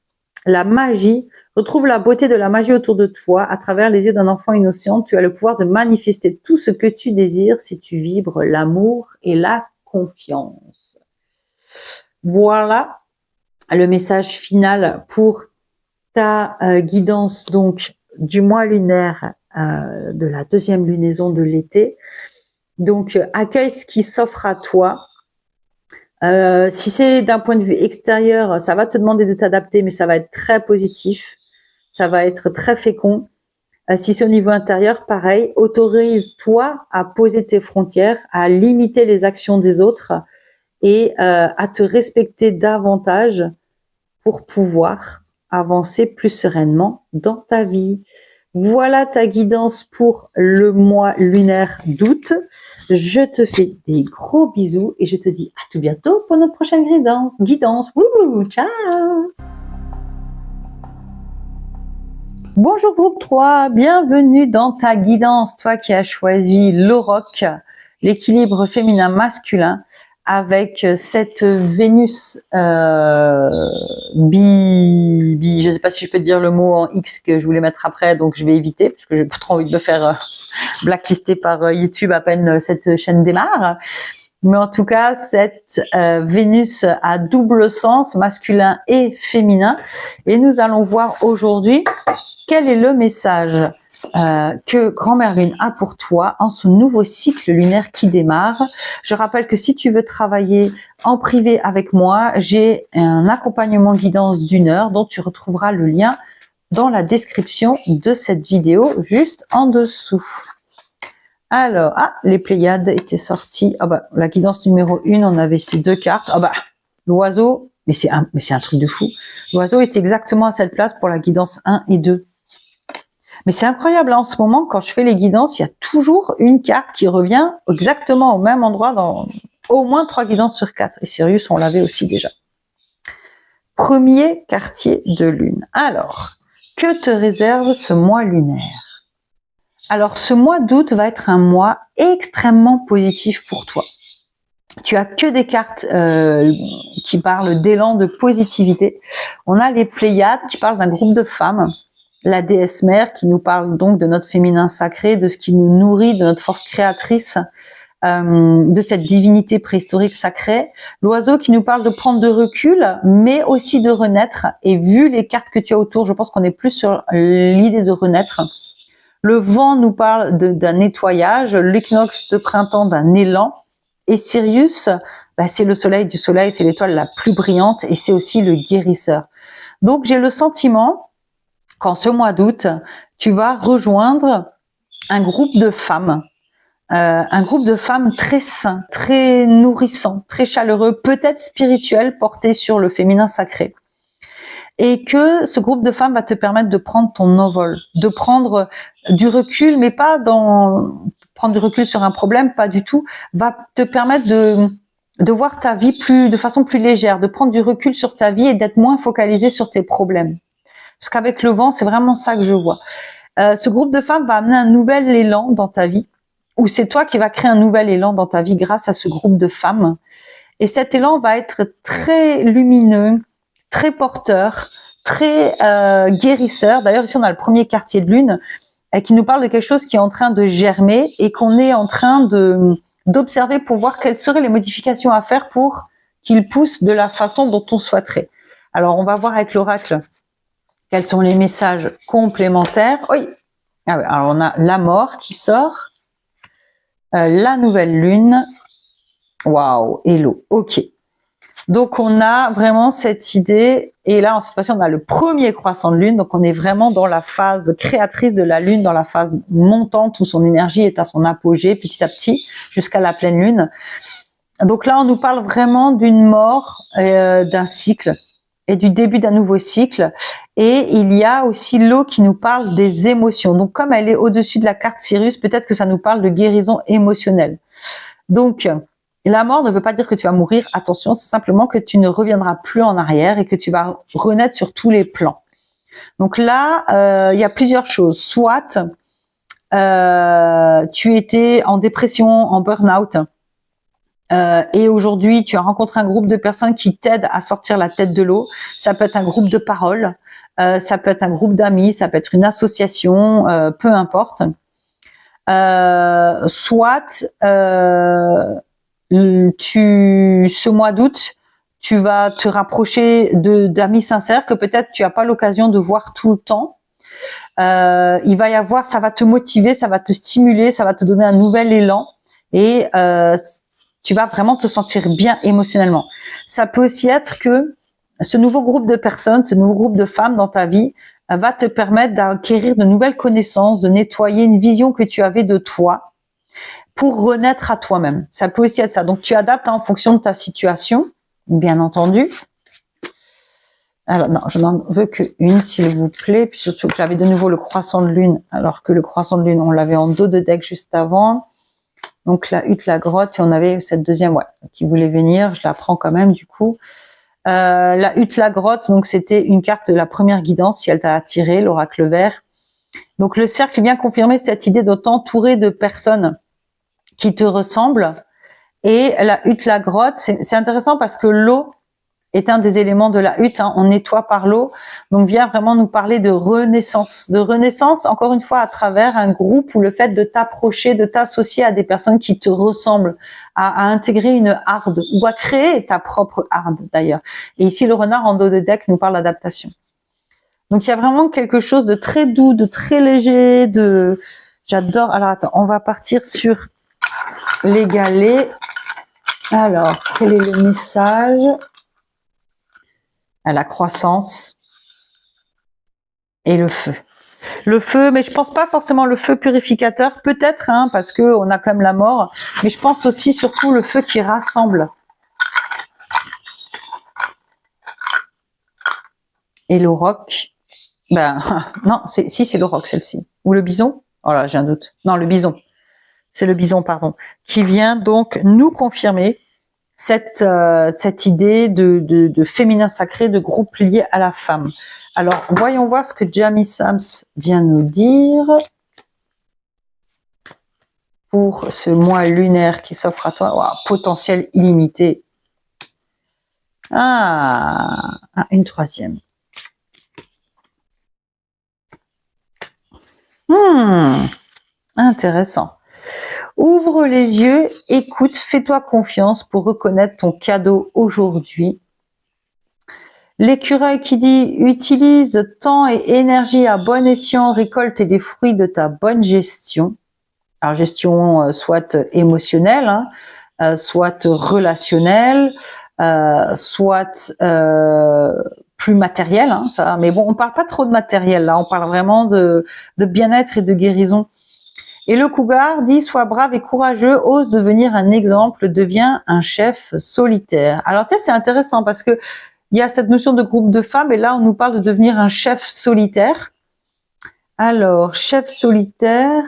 Speaker 1: la magie. Retrouve la beauté de la magie autour de toi à travers les yeux d'un enfant innocent. Tu as le pouvoir de manifester tout ce que tu désires si tu vibres l'amour et la confiance. Voilà le message final pour ta guidance donc du mois lunaire de la deuxième lunaison de l'été. Donc, accueille ce qui s'offre à toi. Si c'est d'un point de vue extérieur, ça va te demander de t'adapter, mais ça va être très positif. Ça va être très fécond. Si c'est au niveau intérieur, pareil, autorise-toi à poser tes frontières, à limiter les actions des autres et à te respecter davantage pour pouvoir avancer plus sereinement dans ta vie. Voilà ta guidance pour le mois lunaire d'août. Je te fais des gros bisous et je te dis à tout bientôt pour notre prochaine guidance. Wouhou, ciao! Bonjour groupe 3, bienvenue dans ta guidance, toi qui as choisi l'auroch, l'équilibre féminin-masculin. avec cette Vénus je sais pas si je peux dire le mot en X que je voulais mettre après, donc je vais éviter parce que j'ai pas trop envie de me faire blacklister par YouTube à peine cette chaîne démarre. Mais en tout cas, cette Vénus a double sens, masculin et féminin. Et nous allons voir aujourd'hui quel est le message que Grand-Mère Lune a pour toi en ce nouveau cycle lunaire qui démarre. Je rappelle que si tu veux travailler en privé avec moi, j'ai un accompagnement guidance d'1 heure dont tu retrouveras le lien dans la description de cette vidéo juste en dessous. Alors, les Pléiades étaient sorties. La guidance numéro 1, on avait ces 2 cartes. L'oiseau, mais c'est un truc de fou. L'oiseau est exactement à cette place pour la guidance 1 et 2. Mais c'est incroyable, hein, en ce moment, quand je fais les guidances, il y a toujours une carte qui revient exactement au même endroit dans au moins 3 guidances sur 4. Et Sirius, on l'avait aussi déjà. Premier quartier de lune. Alors, que te réserve ce mois lunaire? Alors, ce mois d'août va être un mois extrêmement positif pour toi. Tu as que des cartes qui parlent d'élan, de positivité. On a les Pléiades qui parlent d'un groupe de femmes. La déesse mère qui nous parle donc de notre féminin sacré, de ce qui nous nourrit, de notre force créatrice, de cette divinité préhistorique sacrée. L'oiseau qui nous parle de prendre de recul, mais aussi de renaître. Et vu les cartes que tu as autour, je pense qu'on est plus sur l'idée de renaître. Le vent nous parle d'un nettoyage, l'équinoxe de printemps d'un élan, et Sirius, c'est le soleil du soleil, c'est l'étoile la plus brillante, et c'est aussi le guérisseur. Donc j'ai le sentiment qu'en ce mois d'août, tu vas rejoindre un groupe de femmes très sain, très nourrissant, très chaleureux, peut-être spirituel, porté sur le féminin sacré. Et que ce groupe de femmes va te permettre de prendre ton envol, de prendre du recul, mais pas prendre du recul sur un problème, pas du tout, va te permettre de voir ta vie de façon plus légère, de prendre du recul sur ta vie et d'être moins focalisé sur tes problèmes. Parce qu'avec le vent, c'est vraiment ça que je vois. Ce groupe de femmes va amener un nouvel élan dans ta vie, ou c'est toi qui vas créer un nouvel élan dans ta vie grâce à ce groupe de femmes. Et cet élan va être très lumineux, très porteur, très guérisseur. D'ailleurs, ici, on a le premier quartier de lune qui nous parle de quelque chose qui est en train de germer et qu'on est en train d'observer pour voir quelles seraient les modifications à faire pour qu'il pousse de la façon dont on souhaiterait. Alors, on va voir avec l'oracle quels sont les messages complémentaires. Oui. Alors, on a la mort qui sort, la nouvelle lune. Waouh, hello. Ok. Donc, on a vraiment cette idée. Et là, en cette fois-ci, on a le premier croissant de lune. Donc, on est vraiment dans la phase créatrice de la lune, dans la phase montante où son énergie est à son apogée petit à petit jusqu'à la pleine lune. Donc là, on nous parle vraiment d'une mort, d'un cycle et du début d'un nouveau cycle. Et il y a aussi l'eau qui nous parle des émotions. Donc, comme elle est au-dessus de la carte Sirius, peut-être que ça nous parle de guérison émotionnelle. Donc, la mort ne veut pas dire que tu vas mourir. Attention, c'est simplement que tu ne reviendras plus en arrière et que tu vas renaître sur tous les plans. Donc là, il y a plusieurs choses. Soit tu étais en dépression, en burn-out, et aujourd'hui, tu as rencontré un groupe de personnes qui t'aident à sortir la tête de l'eau. Ça peut être un groupe de parole, ça peut être un groupe d'amis, ça peut être une association, peu importe. Soit ce mois d'août, tu vas te rapprocher d'amis sincères que peut-être tu n'as pas l'occasion de voir tout le temps. Il va y avoir, ça va te motiver, ça va te stimuler, ça va te donner un nouvel élan et tu vas vraiment te sentir bien émotionnellement. Ça peut aussi être que ce nouveau groupe de personnes, ce nouveau groupe de femmes dans ta vie va te permettre d'acquérir de nouvelles connaissances, de nettoyer une vision que tu avais de toi pour renaître à toi-même. Ça peut aussi être ça. Donc, tu adaptes en fonction de ta situation, bien entendu. Alors, non, je n'en veux qu'une, s'il vous plaît. Puis surtout que j'avais de nouveau le croissant de lune, alors que le croissant de lune, on l'avait en dos de deck juste avant. Donc, la hutte, la grotte, et on avait cette deuxième, qui voulait venir. Je la prends quand même, du coup. La hutte, la grotte, donc c'était une carte de la première guidance, si elle t'a attiré, l'oracle vert. Donc, le cercle vient confirmer cette idée de t'entourer de personnes qui te ressemblent Et la hutte, la grotte, c'est intéressant parce que l'eau est un des éléments de la hutte, hein. On nettoie par l'eau, donc vient vraiment nous parler de renaissance, encore une fois à travers un groupe ou le fait de t'approcher, de t'associer à des personnes qui te ressemblent, à intégrer une harde ou à créer ta propre harde d'ailleurs. Et ici le renard en dos de deck nous parle d'adaptation. Donc il y a vraiment quelque chose de très doux, de très léger, j'adore. Alors attends, on va partir sur les galets. Alors, quel est le message? À la croissance et le feu. Le feu, mais je pense pas forcément le feu purificateur, peut-être, hein, parce que on a quand même la mort, mais je pense aussi surtout le feu qui rassemble. Et le roc, ben non, si c'est le roc celle-ci, ou le bison. Oh là, j'ai un doute. Non, le bison. C'est le bison, pardon, qui vient donc nous confirmer cette idée de féminin sacré, de groupe lié à la femme. Alors, voyons voir ce que Jamie Sams vient nous dire pour ce mois lunaire qui s'offre à toi. Wow, potentiel illimité. Une troisième. Intéressant. Ouvre les yeux, écoute, fais-toi confiance pour reconnaître ton cadeau aujourd'hui. L'écureuil qui dit « Utilise temps et énergie à bon escient, récolte les fruits de ta bonne gestion ». Alors gestion soit émotionnelle, hein, soit relationnelle, soit plus matérielle. Hein, ça. Mais bon, on parle pas trop de matériel là, on parle vraiment de bien-être et de guérison. Et le cougar dit « Sois brave et courageux, ose devenir un exemple, deviens un chef solitaire ». Alors tu sais, c'est intéressant parce que il y a cette notion de groupe de femmes et là, on nous parle de devenir un chef solitaire. Alors, chef solitaire.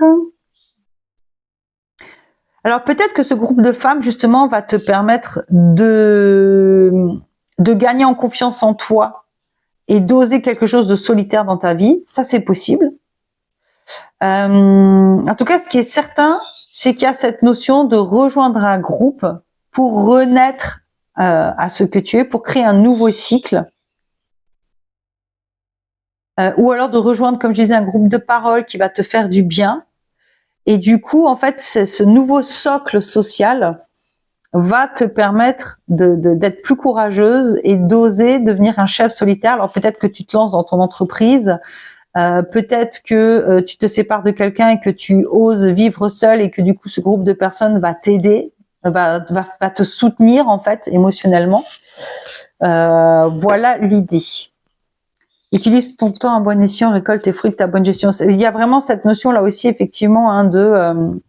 Speaker 1: Alors, peut-être que ce groupe de femmes, justement, va te permettre de gagner en confiance en toi et d'oser quelque chose de solitaire dans ta vie. Ça, c'est possible. En tout cas, ce qui est certain, c'est qu'il y a cette notion de rejoindre un groupe pour renaître à ce que tu es, pour créer un nouveau cycle, ou alors de rejoindre, comme je disais, un groupe de parole qui va te faire du bien. Et du coup, en fait, ce nouveau socle social va te permettre d'être plus courageuse et d'oser devenir un chef solitaire. Alors peut-être que tu te lances dans ton entreprise, peut-être que tu te sépares de quelqu'un et que tu oses vivre seul et que du coup ce groupe de personnes va t'aider, va te soutenir en fait émotionnellement. Voilà l'idée. Utilise ton temps à bon escient, récolte tes fruits de ta bonne gestion. Il y a vraiment cette notion là aussi effectivement hein, de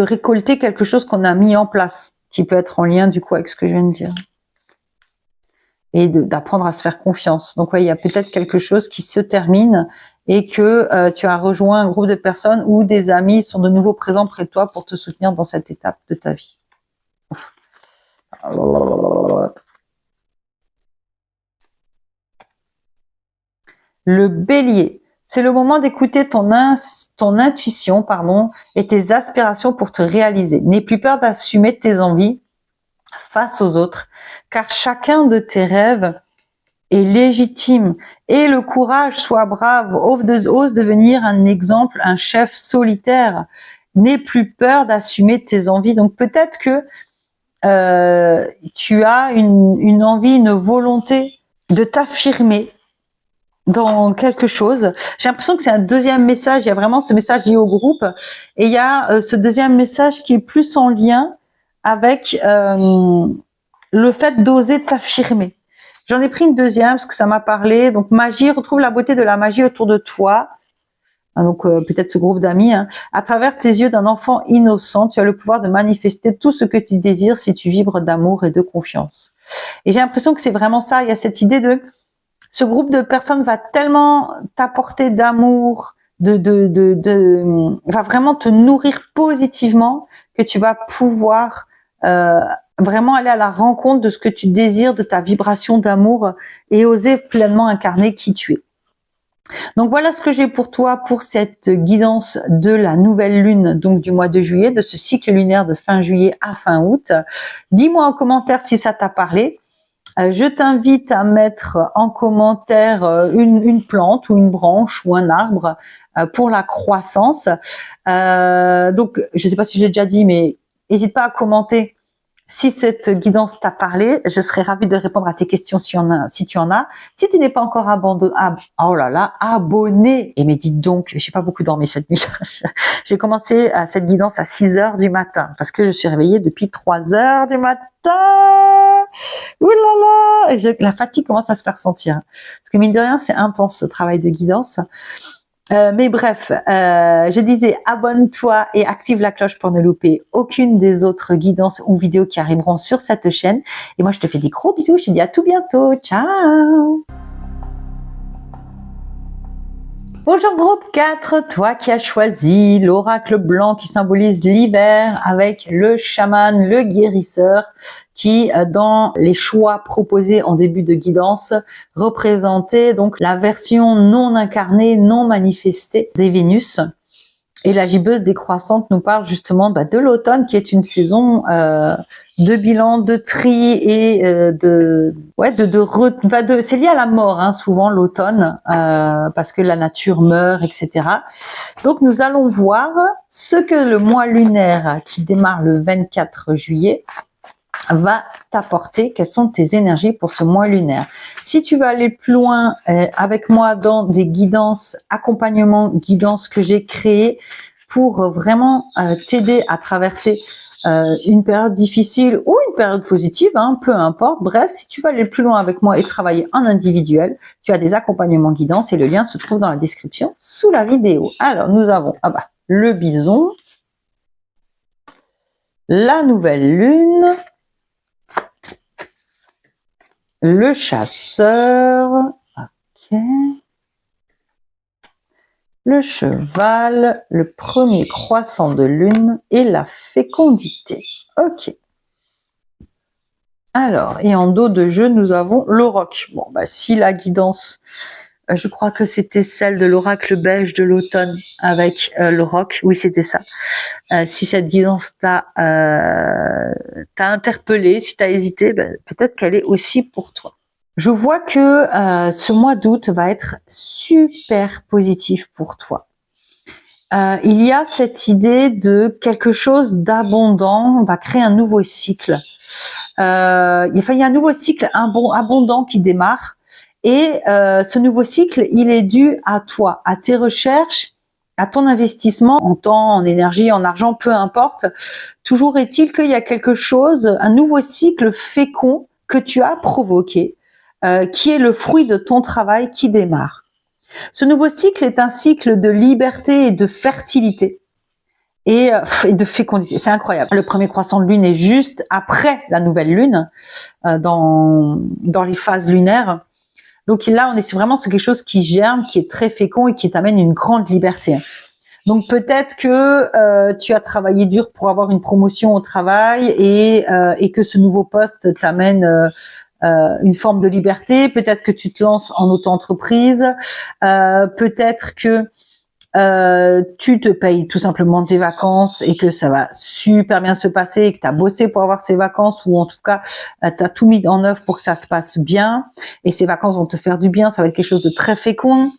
Speaker 1: récolter quelque chose qu'on a mis en place, qui peut être en lien du coup avec ce que je viens de dire. Et d'apprendre à se faire confiance. Donc ouais, il y a peut-être quelque chose qui se termine et que tu as rejoint un groupe de personnes où des amis sont de nouveau présents près de toi pour te soutenir dans cette étape de ta vie. Le bélier, c'est le moment d'écouter ton intuition, et tes aspirations pour te réaliser. N'aie plus peur d'assumer tes envies face aux autres, car chacun de tes rêves est légitime. Et le courage, sois brave, ose devenir un exemple, un chef solitaire. N'aie plus peur d'assumer tes envies. Donc peut-être que tu as une envie, une volonté de t'affirmer dans quelque chose. J'ai l'impression que c'est un deuxième message. Il y a vraiment ce message lié au groupe et il y a ce deuxième message qui est plus en lien avec le fait d'oser t'affirmer. J'en ai pris une deuxième parce que ça m'a parlé. Donc magie, retrouve la beauté de la magie autour de toi. Donc peut-être ce groupe d'amis. Hein. À travers tes yeux d'un enfant innocent, tu as le pouvoir de manifester tout ce que tu désires si tu vibres d'amour et de confiance. Et j'ai l'impression que c'est vraiment ça. Il y a cette idée de ce groupe de personnes va tellement t'apporter d'amour, va vraiment te nourrir positivement que tu vas pouvoir vraiment aller à la rencontre de ce que tu désires, de ta vibration d'amour et oser pleinement incarner qui tu es. Donc voilà ce que j'ai pour toi pour cette guidance de la nouvelle lune, donc du mois de juillet, de ce cycle lunaire de fin juillet à fin août. Dis-moi en commentaire si ça t'a parlé. Je t'invite à mettre en commentaire une plante ou une branche ou un arbre pour la croissance. Donc, je ne sais pas si je l'ai déjà dit, mais n'hésite pas à commenter si cette guidance t'a parlé. Je serais ravie de répondre à tes questions si tu en as. Si tu n'es pas encore abonné, et mais dites donc, je n'ai pas beaucoup dormi cette nuit. J'ai commencé cette guidance à 6 heures du matin parce que je suis réveillée depuis 3 heures du matin. Ouh là là, la fatigue commence à se faire sentir. Parce que mine de rien, c'est intense ce travail de guidance. Mais bref, je disais abonne-toi et active la cloche pour ne louper aucune des autres guidances ou vidéos qui arriveront sur cette chaîne. Et moi, je te fais des gros bisous. Je te dis à tout bientôt. Ciao! Bonjour groupe 4, toi qui as choisi l'oracle blanc qui symbolise l'hiver avec le chaman, le guérisseur qui dans les choix proposés en début de guidance représentait donc la version non incarnée, non manifestée des Vénus. Et la gibbeuse décroissante nous parle justement de l'automne qui est une saison de bilan, de tri et c'est lié à la mort hein, souvent l'automne parce que la nature meurt, etc. Donc nous allons voir ce que le mois lunaire qui démarre le 24 juillet va t'apporter, quelles sont tes énergies pour ce mois lunaire. Si tu veux aller plus loin avec moi dans des guidances, accompagnements, guidances que j'ai créées pour vraiment t'aider à traverser une période difficile ou une période positive, hein, peu importe. Bref, si tu veux aller plus loin avec moi et travailler en individuel, tu as des accompagnements guidance et le lien se trouve dans la description sous la vidéo. Alors, nous avons le bison, la nouvelle lune, le chasseur, ok, le cheval, le premier croissant de lune et la fécondité. Ok. Alors, et en dos de jeu, nous avons l'auroch. Bon, si la guidance, je crois que c'était celle de l'oracle belge de l'automne avec l'auroch, oui c'était ça. Si cette guidance t'a interpellé, si t'as hésité, peut-être qu'elle est aussi pour toi. Je vois que ce mois d'août va être super positif pour toi. Il y a cette idée de quelque chose d'abondant, on va créer un nouveau cycle. Il y a un nouveau cycle abondant qui démarre et ce nouveau cycle, il est dû à toi, à tes recherches, à ton investissement en temps, en énergie, en argent, peu importe. Toujours est-il qu'il y a quelque chose, un nouveau cycle fécond que tu as provoqué, qui est le fruit de ton travail qui démarre. Ce nouveau cycle est un cycle de liberté et de fertilité et de fécondité. C'est incroyable. Le premier croissant de lune est juste après la nouvelle lune dans les phases lunaires. Donc là, on est vraiment sur quelque chose qui germe, qui est très fécond et qui t'amène une grande liberté. Donc peut-être que tu as travaillé dur pour avoir une promotion au travail et que ce nouveau poste t'amène une forme de liberté. Peut-être que tu te lances en auto-entreprise. Peut-être que tu te payes tout simplement tes vacances et que ça va super bien se passer et que tu as bossé pour avoir ces vacances ou en tout cas tu as tout mis en œuvre pour que ça se passe bien et ces vacances vont te faire du bien, ça va être quelque chose de très fécond.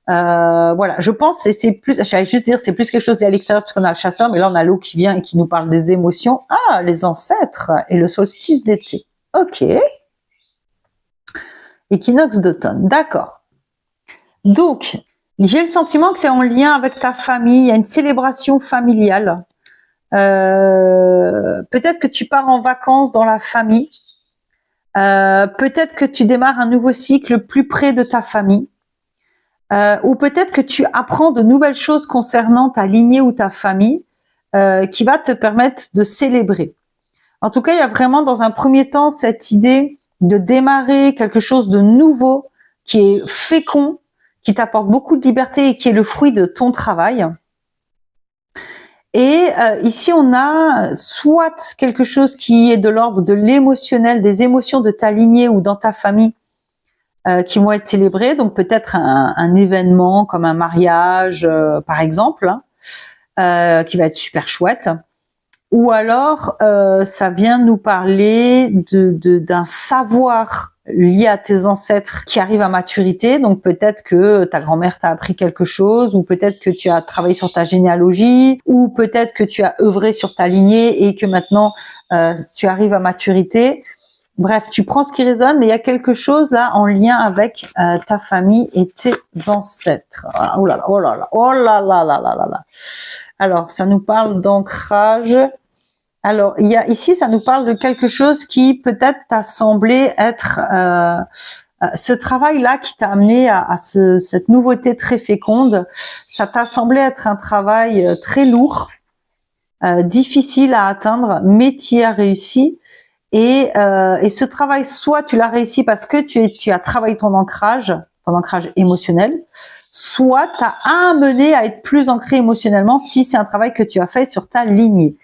Speaker 1: Voilà, je pense c'est plus, j'allais juste dire c'est plus quelque chose à l'extérieur parce qu'on a le chasseur, mais là on a l'eau qui vient et qui nous parle des émotions. Ah, les ancêtres et le solstice d'été. Ok. Équinoxe d'automne, d'accord. Donc, j'ai le sentiment que c'est en lien avec ta famille, il y a une célébration familiale. Peut-être que tu pars en vacances dans la famille. Peut-être que tu démarres un nouveau cycle plus près de ta famille. Ou peut-être que tu apprends de nouvelles choses concernant ta lignée ou ta famille qui va te permettre de célébrer. En tout cas, il y a vraiment dans un premier temps cette idée de démarrer quelque chose de nouveau qui est fécond, qui t'apporte beaucoup de liberté et qui est le fruit de ton travail. Et ici, on a soit quelque chose qui est de l'ordre de l'émotionnel, des émotions de ta lignée ou dans ta famille, qui vont être célébrés. Donc peut-être un événement comme un mariage, par exemple, qui va être super chouette. Ou alors, ça vient nous parler d'un savoir lié à tes ancêtres qui arrive à maturité. Donc peut-être que ta grand-mère t'a appris quelque chose, ou peut-être que tu as travaillé sur ta généalogie, ou peut-être que tu as œuvré sur ta lignée et que maintenant tu arrives à maturité. Bref, tu prends ce qui résonne, mais il y a quelque chose là en lien avec ta famille et tes ancêtres. Oh là là, oh là là, oh là là là là là là. Alors, ça nous parle d'ancrage. Alors, il y a ici, ça nous parle de quelque chose qui peut-être t'a semblé être ce travail-là qui t'a amené à cette nouveauté très féconde. Ça t'a semblé être un travail très lourd, difficile à atteindre, mais tu y as réussi. Et ce travail, soit tu l'as réussi parce que tu as travaillé ton ancrage émotionnel, soit t'as amené à être plus ancré émotionnellement si c'est un travail que tu as fait sur ta lignée.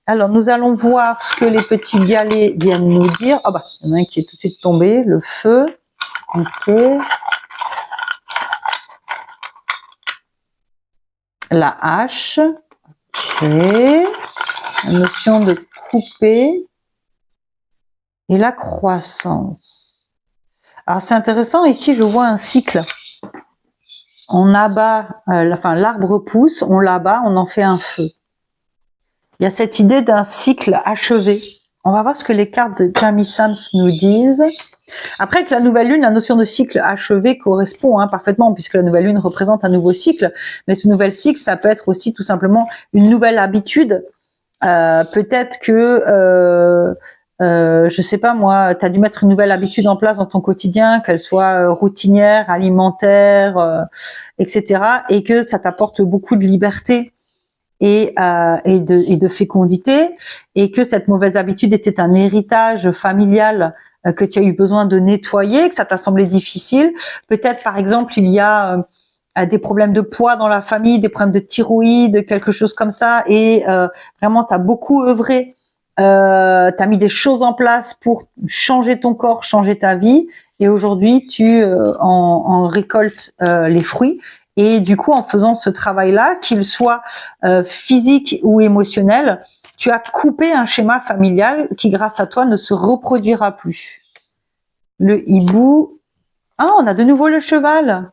Speaker 1: Alors, nous allons voir ce que les petits galets viennent nous dire. Ah bah, il y en a un qui est tout de suite tombé, le feu. Ok. La hache. Ok. La notion de couper. Et la croissance. Alors, c'est intéressant. Ici, je vois un cycle. On abat, l'arbre pousse, on l'abat, on en fait un feu. Il y a cette idée d'un cycle achevé. On va voir ce que les cartes de Jamie Sams nous disent. Après, avec la nouvelle lune, la notion de cycle achevé correspond parfaitement, puisque la nouvelle lune représente un nouveau cycle. Mais ce nouvel cycle, ça peut être aussi tout simplement une nouvelle habitude. Peut-être que, je sais pas moi, tu as dû mettre une nouvelle habitude en place dans ton quotidien, qu'elle soit routinière, alimentaire, etc. Et que ça t'apporte beaucoup de liberté et de fécondité, et que cette mauvaise habitude était un héritage familial que tu as eu besoin de nettoyer, que ça t'a semblé difficile. Peut-être, par exemple, il y a des problèmes de poids dans la famille, des problèmes de thyroïde, quelque chose comme ça, et vraiment, tu as beaucoup œuvré, tu as mis des choses en place pour changer ton corps, changer ta vie, et aujourd'hui, tu en récoltes les fruits. Et du coup, en faisant ce travail-là, qu'il soit physique ou émotionnel, tu as coupé un schéma familial qui, grâce à toi, ne se reproduira plus. Le hibou. Ah, on a de nouveau le cheval.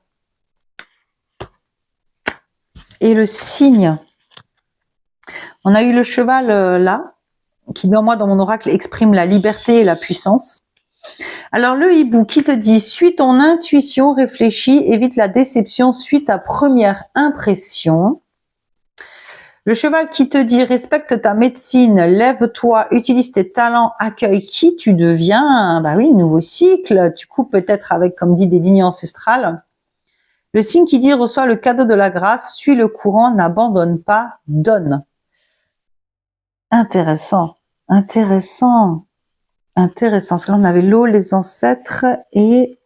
Speaker 1: Et le cygne. On a eu le cheval là, qui, dans mon oracle, exprime la liberté et la puissance. Alors, le hibou qui te dit « Suis ton intuition, réfléchis, évite la déception, suis ta première impression ». Le cheval qui te dit « Respecte ta médecine, lève-toi, utilise tes talents, accueille qui tu deviens ». Bah oui, nouveau cycle, tu coupes peut-être avec, comme dit, des lignes ancestrales. Le cygne qui dit « Reçois le cadeau de la grâce, suis le courant, n'abandonne pas, donne ». Intéressant, intéressant. Intéressant, parce que là on avait l'eau, les ancêtres, et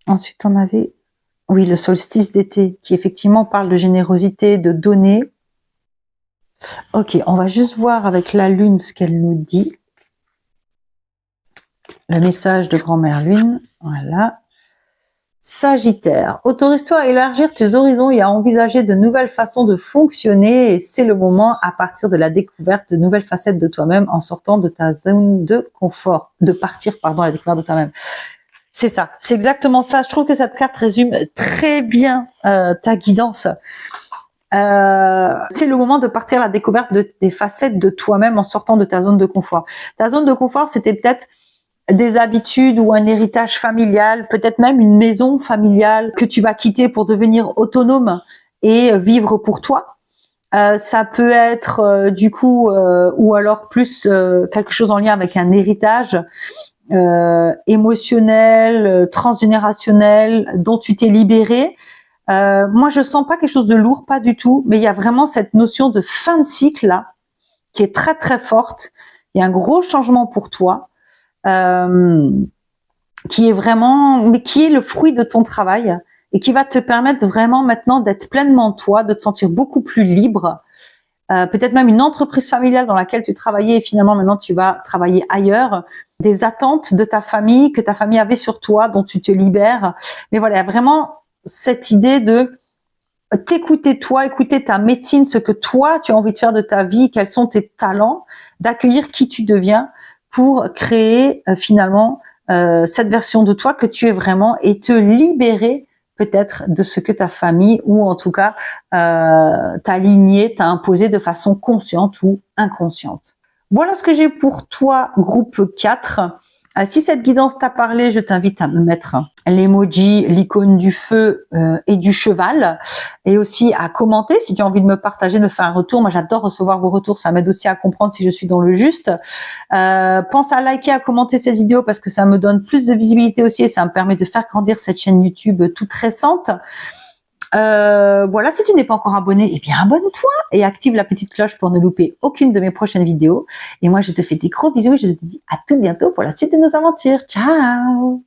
Speaker 1: ensuite on avait, oui, le solstice d'été, qui effectivement parle de générosité, de donner. Ok, on va juste voir avec la lune ce qu'elle nous dit. Le message de grand-mère lune, voilà. Sagittaire, autorise-toi à élargir tes horizons et à envisager de nouvelles façons de fonctionner, et c'est le moment à partir de la découverte de nouvelles facettes de toi-même en sortant de ta zone de confort, de partir, à la découverte de toi-même. C'est ça, c'est exactement ça. Je trouve que cette carte résume très bien ta guidance. C'est le moment de partir à la découverte des facettes de toi-même en sortant de ta zone de confort. Ta zone de confort, c'était peut-être des habitudes ou un héritage familial, peut-être même une maison familiale que tu vas quitter pour devenir autonome et vivre pour toi. Ça peut être du coup, ou alors plus quelque chose en lien avec un héritage émotionnel, transgénérationnel, dont tu t'es libéré. Moi, je sens pas quelque chose de lourd, pas du tout, mais il y a vraiment cette notion de fin de cycle là, qui est très très forte. Il y a un gros changement pour toi. Qui est vraiment, mais qui est le fruit de ton travail et qui va te permettre vraiment maintenant d'être pleinement toi, de te sentir beaucoup plus libre peut-être même une entreprise familiale dans laquelle tu travaillais et finalement maintenant tu vas travailler ailleurs, des attentes de ta famille que ta famille avait sur toi, dont tu te libères. Mais voilà, vraiment cette idée de t'écouter toi, écouter ta médecine, ce que toi tu as envie de faire de ta vie, quels sont tes talents, d'accueillir qui tu deviens pour créer finalement cette version de toi que tu es vraiment et te libérer peut-être de ce que ta famille ou en tout cas ta lignée t'a imposé de façon consciente ou inconsciente. Voilà ce que j'ai pour toi, groupe 4. Si cette guidance t'a parlé, je t'invite à me mettre l'emoji, l'icône du feu et du cheval, et aussi à commenter si tu as envie de me partager, de me faire un retour. Moi, j'adore recevoir vos retours, ça m'aide aussi à comprendre si je suis dans le juste. Pense à liker, à commenter cette vidéo parce que ça me donne plus de visibilité aussi et ça me permet de faire grandir cette chaîne YouTube toute récente. Voilà, si tu n'es pas encore abonné, eh bien abonne-toi et active la petite cloche pour ne louper aucune de mes prochaines vidéos. Et moi, je te fais des gros bisous et je te dis à tout bientôt pour la suite de nos aventures. Ciao!